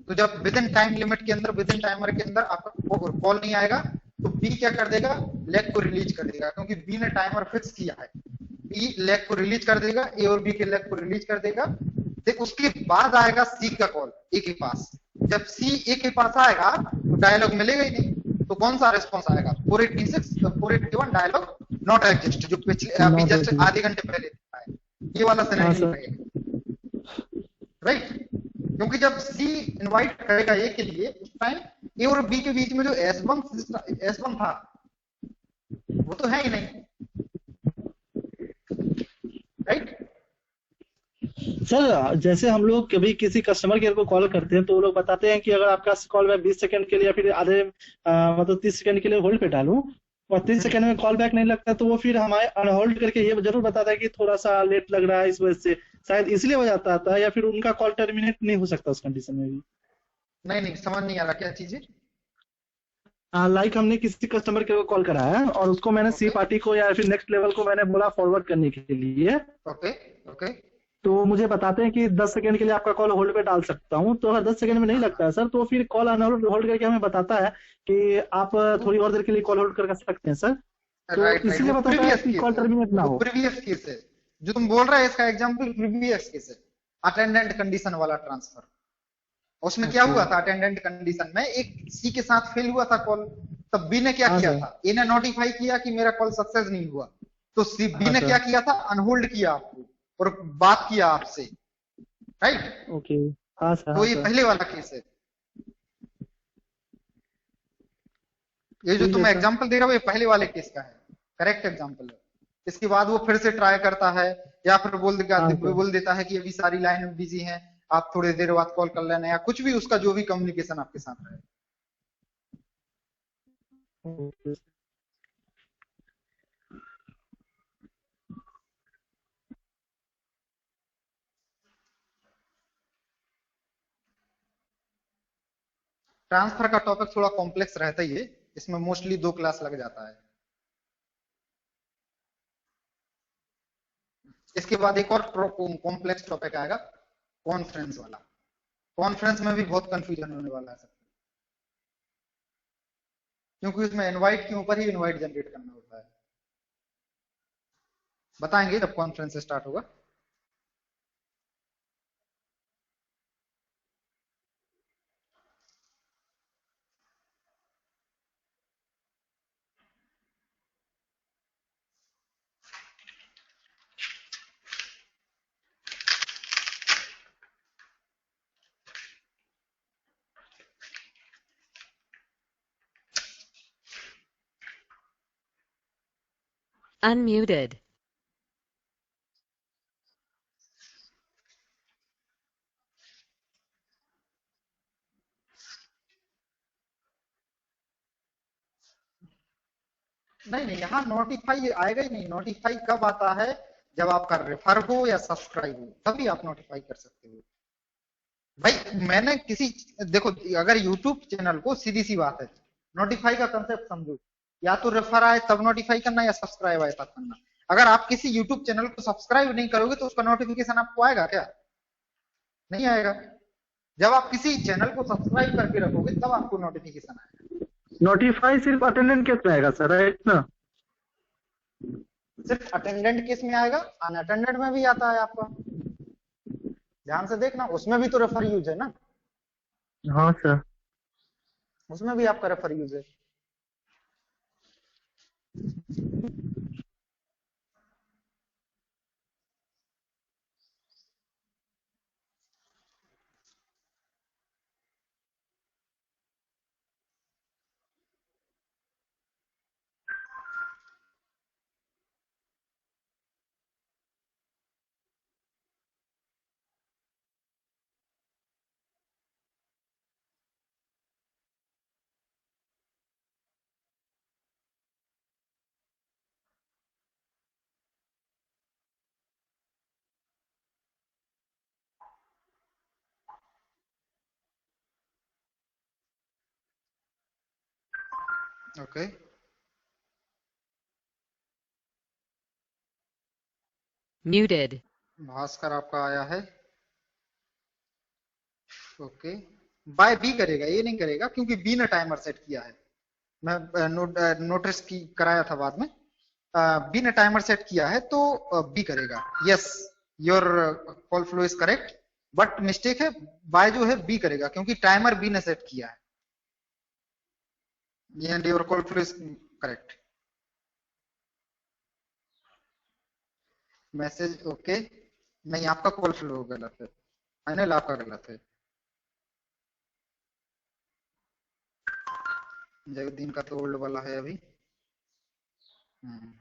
तो जब विद इन टाइम लिमिट के अंदर, विद इन टाइमर के अंदर आपका कॉल नहीं आएगा, तो बी क्या कर देगा, लेग को रिलीज कर देगा, क्योंकि बी ने टाइमर फिक्स किया है। बी लेग को रिलीज कर देगा, ए और बी के लेग को रिलीज कर देगा। फिर उसके बाद आएगा सी का कॉल ए के पास। जब सी ए के पास आएगा तो डायलॉग मिलेगा ही नहीं, तो कौन सा रिस्पॉन्स आएगा, 486 481 डायलॉग नॉट एग्जिस्ट, जो पिछले अभी जस्ट आधे घंटे पहले आया, ये वाला सिनेरियो रहेगा, राइट। क्योंकि जब सी इनवाइट करेगा ए के लिए, उस टाइम ए और बी के बीच में जो S1 था वो तो है ही नहीं, राइट। सर, जैसे हम लोग कभी किसी कस्टमर केयर को कॉल करते हैं तो वो लोग बताते हैं कि अगर आपका कॉल मैं 20 सेकंड के लिए या फिर आधे मतलब 30 सेकंड के लिए होल्ड पे डालूं और 30 सेकंड में कॉल बैक नहीं लगता, तो वो फिर हमारे अनहोल्ड करके ये जरूर बताता है कि थोड़ा सा लेट लग रहा है, इस वजह से शायद इसलिए हो जाता है, या फिर उनका कॉल टर्मिनेट नहीं हो सकता उस कंडीशन में भी। नहीं समझ नहीं आ रहा, क्या चीज है। लाइक हमने किसी कस्टमर केयर को कॉल करा है और उसको मैंने सी पार्टी को या फिर नेक्स्ट लेवल को मैंने बोला फॉरवर्ड करने के लिए, ओके तो मुझे बताते हैं कि 10 सेकंड के लिए आपका कॉल होल्ड पे डाल सकता हूं। तो अगर 10 सेकंड में नहीं लगता है सर, तो फिर कॉल अनहोल्ड करके हमें बताता है कि आप थोड़ी और देर के लिए कॉल होल्ड कर सकते हैं सर, तो इसलिए बताता है कि कॉल टर्मिनेट ना हो। प्रीवियस केस है जो तुम बोल रहे हैं, इसका एग्जांपल प्रीवियस केस है, अटेंडेंट कंडीशन वाला ट्रांसफर। उसमें क्या हुआ था, अटेंडेंट कंडीशन में एक सी के साथ फेल हुआ था कॉल, तब बी ने क्या किया था, ए ने नोटिफाई किया कि मेरा कॉल सक्सेस नहीं हुआ, तो सी बी ने क्या किया था, अनहोल्ड किया आपको और बात किया आपसे, राइट। ओके, हाँ सर, तो हाँ ये सर। पहले वाला केस है। ये जो ठीक तुम है सर। एग्जांपल दे रहे हो ये पहले वाले केस का है, करेक्ट एग्जांपल है। इसके बाद वो फिर से ट्राई करता है, या फिर हाँ सर। बोल देता है कि अभी सारी लाइन बिजी हैं, आप थोड़ी देर बाद कॉल कर लेना, या कुछ भी उसका जो भी कम्युनिकेशन आपके साथ रहे। ओके। ट्रांसफर का टॉपिक थोड़ा कॉम्प्लेक्स रहता ही है, इसमें मोस्टली 2 क्लास लग जाता है। इसके बाद एक और कॉम्प्लेक्स टॉपिक आएगा, कॉन्फ्रेंस वाला। कॉन्फ्रेंस में भी बहुत कंफ्यूजन होने वाला है सबको, क्योंकि उसमें इनवाइट के ऊपर ही इनवाइट जनरेट करना होता है। बताएंगे जब कॉन्फ्रेंस स्टार्ट होगा। Unmuted. नहीं नहीं, यहाँ नोटिफाई आएगा ही नहीं। नोटिफाई कब आता है, जब आपका रेफर हो या सब्सक्राइब हो, तभी आप नोटिफाई कर सकते हो। भाई मैंने किसी, देखो अगर यूट्यूब चैनल को, सीधी सी बात है, नोटिफाई का कंसेप्ट समझो, या तो रेफर आए तब नोटिफाई करना, या सब्सक्राइब आए तब करना। अगर आप किसी यूट्यूब चैनल को सब्सक्राइब नहीं करोगे तो उसका नोटिफिकेशन आपको आएगा क्या? नहीं आएगा। जब आप किसी चैनल को सब्सक्राइब करके रखोगे तब आपको नोटिफिकेशन आएगा। नोटिफाई सिर्फ अटेंडेंट केस में आएगा सर, राइट ना? सिर्फ अटेंडेंट केस में आएगा, अनअटेंडेंट में भी आता है आपका। ध्यान से देखना, उसमें भी तो रेफर यूज है ना, हाँ सर। उसमें भी आपका रेफर यूज है। Okay, Muted. भास्कर आपका आया है। ओके, बाय बी करेगा, ये नहीं करेगा क्योंकि बी ने टाइमर सेट किया है। मैं नोटिस की कराया था बाद में। बी ने टाइमर सेट किया है तो बी करेगा। Yes, your call flow is correct, but mistake है, बाय जो है बी करेगा क्योंकि टाइमर बी ने सेट किया है। And your call flow is correct. Message okay, नहीं आपका कॉल फ्लो गलत है, फाइनल आपका गलत है। जगदीन का तो ओल्ड वाला है अभी। हम्म,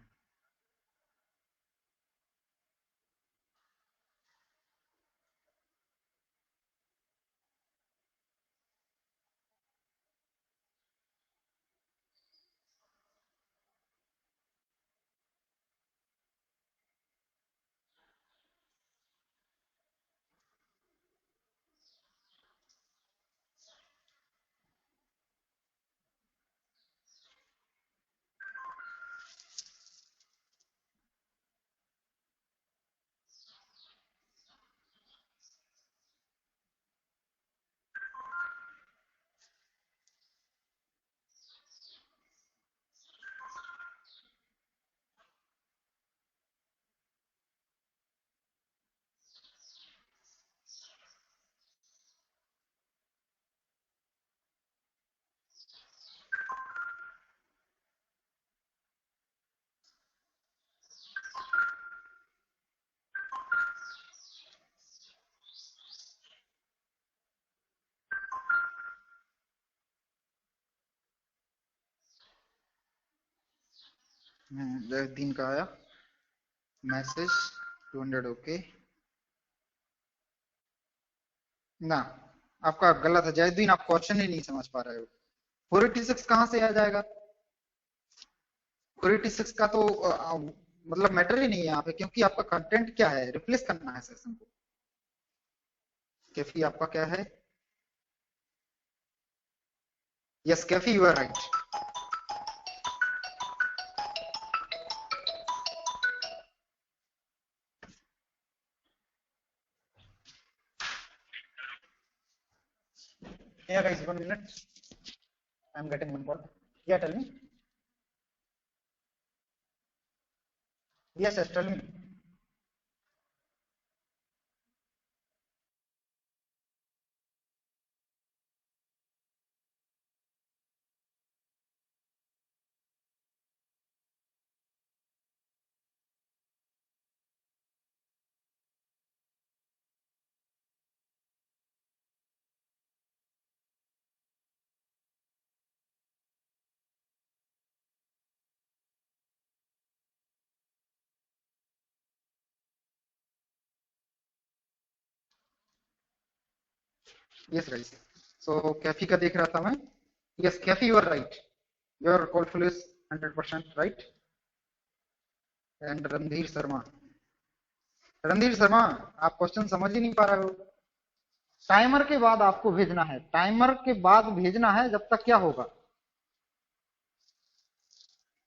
जयदीन का आया मैसेज 200 ओके ना, आपका गलत है जयदीन, आप क्वेश्चन ही नहीं समझ पा रहे हो। 486 कहाँ से आ जाएगा? 486 का तो मतलब मैटर ही नहीं है यहाँ पे, क्योंकि आपका कंटेंट क्या है, रिप्लेस करना है सेशन को। कैफी आपका क्या है? Yes Kaifi you are right. Yeah guys, 1 minute. I'm getting one call. Yeah, tell me. Yes, yes, tell me. Yes guys. So Kaifi का देख रहा था मैं। Yes, Kaifi you are right. Your call flow is 100% right. And Randhir Sharma, Randhir Sharma आप question समझ ही नहीं पा रहे हो। टाइमर के बाद आपको भेजना है, टाइमर के बाद भेजना है, जब तक क्या होगा,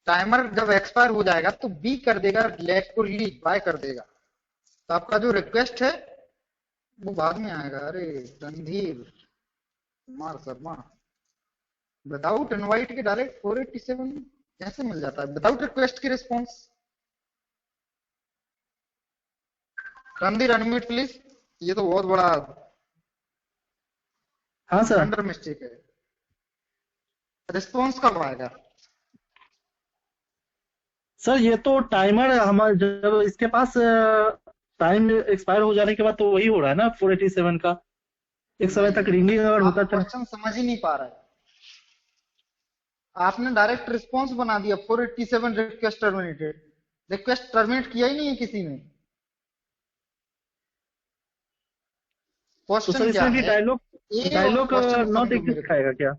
टाइमर जब एक्सपायर हो जाएगा तो बी कर देगा लेग को रिलीज, बाय कर देगा। तो आपका जो रिक्वेस्ट है वो बाद में आएगा। अरे रणधीर कुमार शर्मा, विदाउट इनवाइट के डायरेक्ट 487 कैसे मिल जाता है, विदाउट रिक्वेस्ट की रिस्पॉन्स? रणधीर अनम्यूट प्लीज, ये तो बहुत बड़ा हाँ सर। अंडर मिस्टेक है। रिस्पॉन्स कब आएगा? सर ये तो टाइमर हमारे जब इसके पास टाइम एक्सपायर हो जाने के बाद तो वही हो रहा है ना 487 का, एक समय तक रिंगिंग अगर होता था। क्वेश्चन समझ ही नहीं पा रहा है, आपने डायरेक्ट रिस्पॉन्स बना दिया 487 रिक्वेस्ट टर्मिनेटेड, रिक्वेस्ट टर्मिनेट किया ही नहीं है किसी ने। क्वेश्चन क्या है? डायलॉग नॉट एग्जिस्ट आएगा क्या?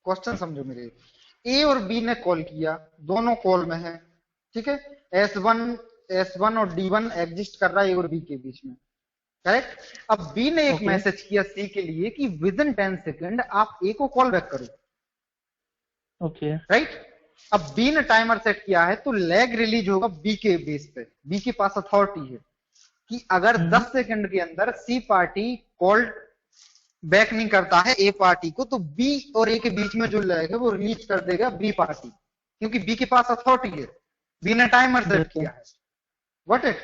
क्वेश्चन समझो मेरे, ए और बी ने कॉल किया, दोनों कॉल में है, ठीक है। S1 और D1 एग्जिस्ट कर रहा है ए और बी के बीच में, करेक्ट। अब बी ने एक मैसेज किया सी के लिए कि विद इन 10 सेकेंड आप ए को कॉल बैक करो, ओके राइट। अब बी ने टाइमर सेट किया है तो लैग रिलीज होगा बी के बेस पे, बी के पास अथॉरिटी है कि अगर 10 सेकंड के अंदर सी पार्टी कॉल बैक नहीं करता है ए पार्टी को, तो बी और ए के बीच में जो लैग है वो रिलीज कर देगा बी पार्टी, क्योंकि बी के पास अथॉरिटी है, बी ने टाइमर सेट किया है। What it.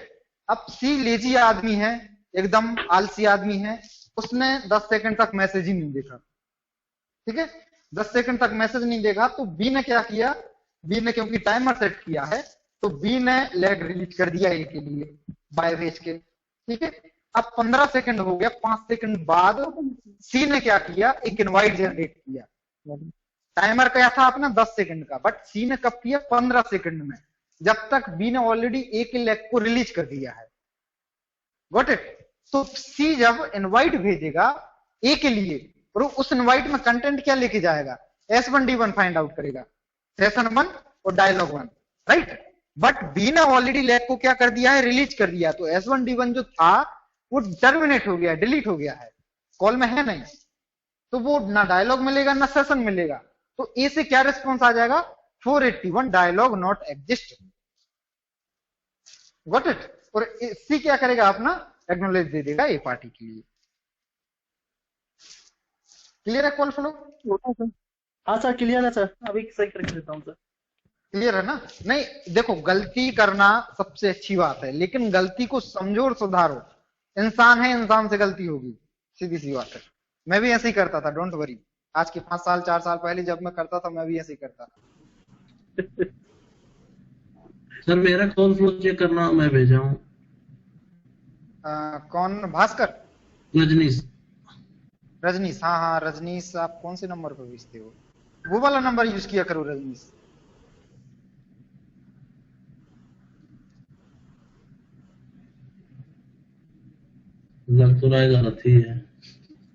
अब सी लेजी आदमी है, एकदम आलसी आदमी है, उसने 10 सेकंड तक मैसेज ही नहीं देखा, ठीक है। 10 सेकंड तक मैसेज नहीं देखा तो बी ने क्या किया, बी ने क्योंकि टाइमर सेट किया है तो बी ने लैग रिलीज कर दिया ए के लिए बाय भेज के, ठीक है। अब 15 सेकंड हो गया, 5 सेकंड बाद सी ने क्या किया, एक इनवाइट जनरेट किया। टाइमर क्या था अपना 10 सेकंड का, बट सी ने कब किया 15 सेकंड में, जब तक बी ने ऑलरेडी ए के लेग को रिलीज कर दिया है। Got it. तो सी जब इनवाइट भेजेगा ए के लिए और उस इनवाइट में कंटेंट क्या लेके जाएगा, S1D1 फाइंड आउट करेगा, सेशन 1 और डायलॉग 1, राइट। बट बी ने ऑलरेडी लेग को क्या कर दिया है, रिलीज कर दिया, तो S1D1 जो था वो टर्मिनेट हो गया, डिलीट हो गया है, कॉल में है नहीं, तो वो ना डायलॉग मिलेगा ना सेशन मिलेगा। तो ए से क्या रिस्पॉन्स आ जाएगा, 481 dialogue not exist. Got it. और सी क्या करेगा, अपना एक्नॉलेज दे देगा ए पार्टी के लिए। क्लियर है कॉल फ्लो? हाँ सर क्लियर है सर, अभी सही करके देता हूँ सर। क्लियर है ना? नहीं देखो, गलती करना सबसे अच्छी बात है, लेकिन गलती को समझो और सुधारो। इंसान है, इंसान से गलती होगी, सीधी सी बात है। मैं भी ऐसे ही करता था, डोंट वरी। आज के 5 साल 4 साल पहले जब मैं करता था, मैं भी ऐसे ही करता था। सर मेरा कॉल फ्लो चेक करना, मैं भेजा हूँ। कौन? भास्कर? रजनीश। रजनीश, हाँ हाँ रजनीश, आप कौन से नंबर पर भेजते हो? वो वाला नंबर यूज किया करो रजनीश। लग तो रहा है गलत ही है।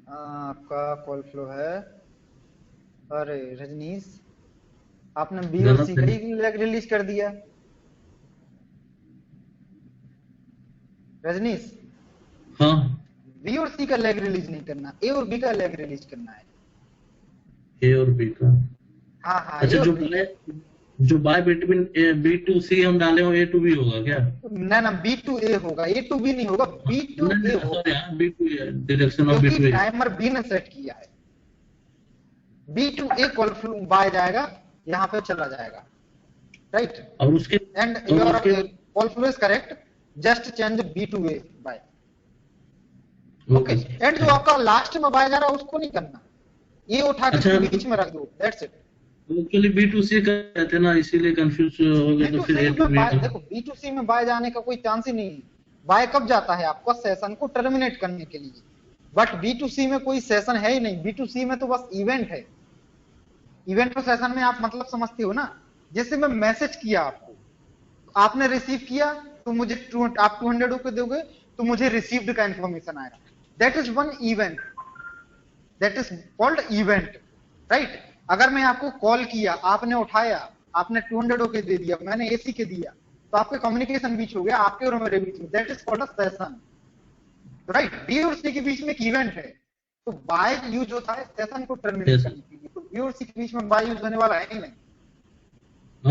आपका कॉल फ्लो है। अरे रजनीश, आपने बी और गलत सी है। का ही लेग रिलीज कर दिया। रजनीश, हाँ, बी और सी का लेग रिलीज नहीं करना, ए और बी का लेग रिलीज करना है। ए और बी का। हाँ हाँ, ए अच्छा, और जो बी। जो बाय बिटवीन बी टू सी हम डाले हो, ए टू बी होगा क्या? ना बी टू ए होगा, ए टू बी नहीं होगा, बी टू ए होगा, सॉरी यार, B to A, direction of B to क्योंकि ए। टाइमर बी ने सेट किया है। B to A call flow bye जाएगा, यहाँ पे चला जाएगा, राइट। और उसके एंड और योर उसके call flow is correct, just change B to A bye. Okay, and जो आपका लास्ट में बाय जा रहा है उसको नहीं करना, ये उठा के अच्छा, बीच में रख दो, that's it. Actually B to C कहते हैं ना, इसीलिए कंफ्यूज हो गए, तो फिर ए टू बी। देखो बी टू सी में बाय जाने का कोई चांस ही नहीं है। बाय कब जाता है आपका? सेशन को टर्मिनेट करने के लिए, बट बी टू सी में कोई सेशन है ही नहीं। बी टू सी में तो बस इवेंट है। इवेंट और सेशन में आप मतलब समझते हो ना, जैसे मैं मैसेज किया आपको, आपने रिसीव किया तो मुझे आप 200 को दोगे तो मुझे रिसीव्ड का इंफॉर्मेशन आएगा, that is one event, that is called event, right. अगर मैं आपको कॉल किया, आपने उठाया, आपने 200 के दे दिया, मैंने एसी के दिया, तो आपके कम्युनिकेशन बीच हो गया, आपके और मेरे बीच में, that is called a session, right. B और सी के बीच में एक इवेंट है, तो बाय यूज होता है सेशन को टर्मिनेट करने के लिए, तो बी और सी के बीच में बाय यूज होने वाला है ही नहीं।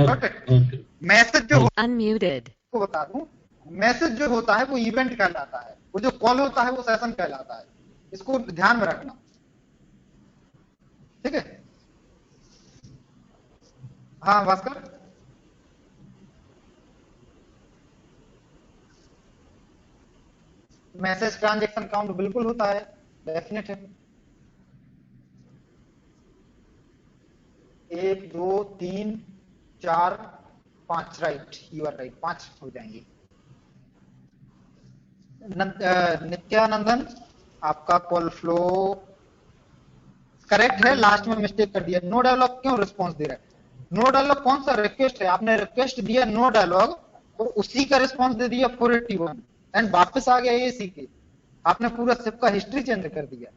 ओके, मैसेज जो Unmuted. को बता दूं, मैसेज जो होता है वो इवेंट कहलाता है, वो जो कॉल होता है वो सेशन कहलाता है, इसको ध्यान में रखना, ठीक है। हाँ भास्कर, मैसेज ट्रांजैक्शन काउंट बिल्कुल होता है, डेफिनेट है। 1 2 3 4 5, राइट, यू आर राइट, 5 हो जाएंगे। नित्यानंदन, आपका कॉल फ्लो करेक्ट है, लास्ट में मिस्टेक कर दिया। नो डायलॉग क्यों रिस्पॉन्स दे रहा है? नो डायलॉग कौन सा रिक्वेस्ट है? आपने रिक्वेस्ट दिया नो डायलॉग और उसी का रिस्पॉन्स दे दिया 481 एंड वापस आ गया एसी के, आपने पूरा सिप का हिस्ट्री चेंज कर दिया।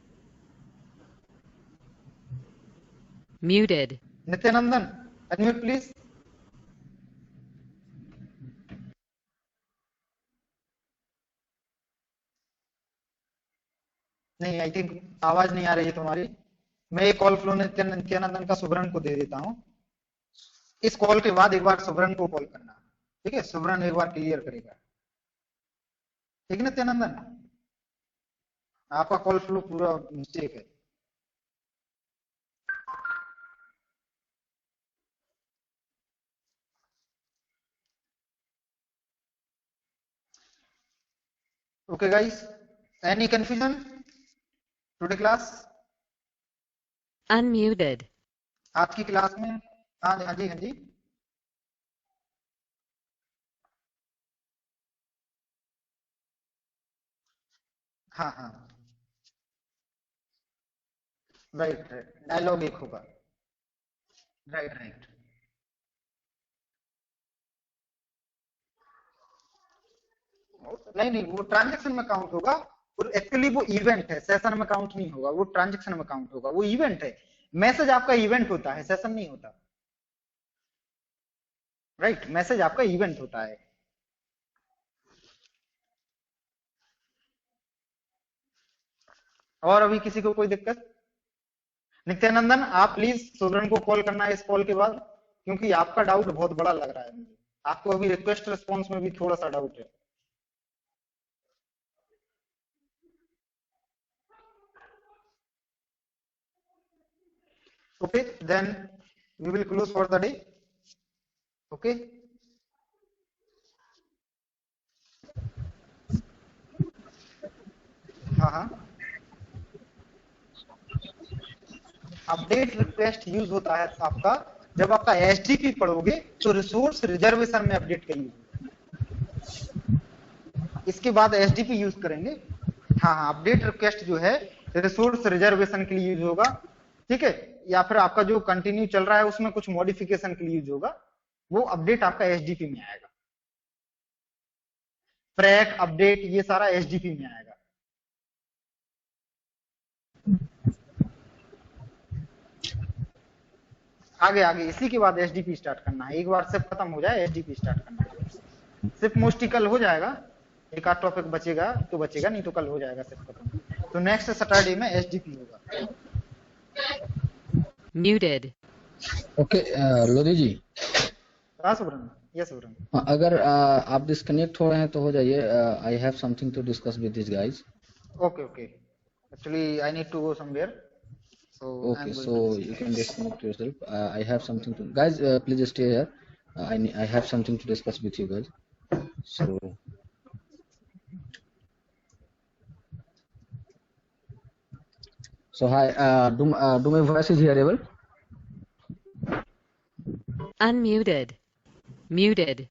Muted. Nityanandan, unmute please. नहीं, आई थिंक आवाज नहीं आ रही है तुम्हारी। मैं एक कॉल फ्लो नित्यानंदन का सुब्रन को दे देता हूं। इस कॉल के बाद एक बार सुब्रन को कॉल करना, ठीक है? सुब्रन एक बार क्लियर करेगा, ठीक है नित्यानंदन? आपका कॉल फ्लो पूरा मिस्टेक है। Okay guys, any confusion today class? Unmuted. आज की क्लास में? हाँ हाँ जी, हाँ जी। हाँ हाँ, राइट राइट, डायलॉग एक होगा, राइट राइट। नहीं नहीं, वो ट्रांजेक्शन में काउंट होगा, और एक्चुअली वो इवेंट है, सेशन में काउंट नहीं होगा, वो ट्रांजेक्शन में काउंट होगा, वो इवेंट है। मैसेज आपका इवेंट होता है, सेशन नहीं होता, राइट। मैसेज आपका इवेंट होता है। और अभी किसी को कोई दिक्कत? नित्यानंदन, आप प्लीज सुब्रन को कॉल करना है इस कॉल के बाद, क्योंकि आपका डाउट बहुत बड़ा लग रहा है मुझे। आपको अभी रिक्वेस्ट रिस्पॉन्स में भी थोड़ा सा डाउट है। Okay, then we will close for the day. Okay. हाँ हाँ, अपडेट रिक्वेस्ट यूज होता है आपका जब आपका एसडीपी पढ़ोगे तो रिसोर्स रिजर्वेशन में अपडेट का यूज, इसके बाद एसडीपी यूज करेंगे। हाँ हाँ, अपडेट रिक्वेस्ट जो है रिसोर्स रिजर्वेशन के लिए यूज होगा, ठीक है? या फिर आपका जो कंटिन्यू चल रहा है उसमें कुछ मॉडिफिकेशन के लिए यूज होगा, वो अपडेट आपका एसडीपी में आएगा। ट्रैक अपडेट ये सारा एसडीपी में आएगा, आगे आगे इसी के बाद एसडीपी स्टार्ट करना है। एक बार सिर्फ खत्म हो जाए एसडीपी स्टार्ट करना है। सिर्फ मोस्टली कल हो जाएगा, एक आध टॉपिक बचेगा तो बचेगा, नहीं तो कल हो जाएगा सिर्फ खत्म। तो नेक्स्ट सैटरडे में एसडीपी होगा। Muted. ओके लोधी जी, हाँ सुब्रन, यस सुब्रन। अगर आप डिस्कनेक्ट हो रहे हैं तो हो जाइए। I have something to discuss with this guys. Okay okay, actually I need to go somewhere, so Okay, so you can disconnect yourself. I have something to guys. Please stay here. I have something to discuss with you guys. So hi. Do my voice is hearable? Unmuted. Muted.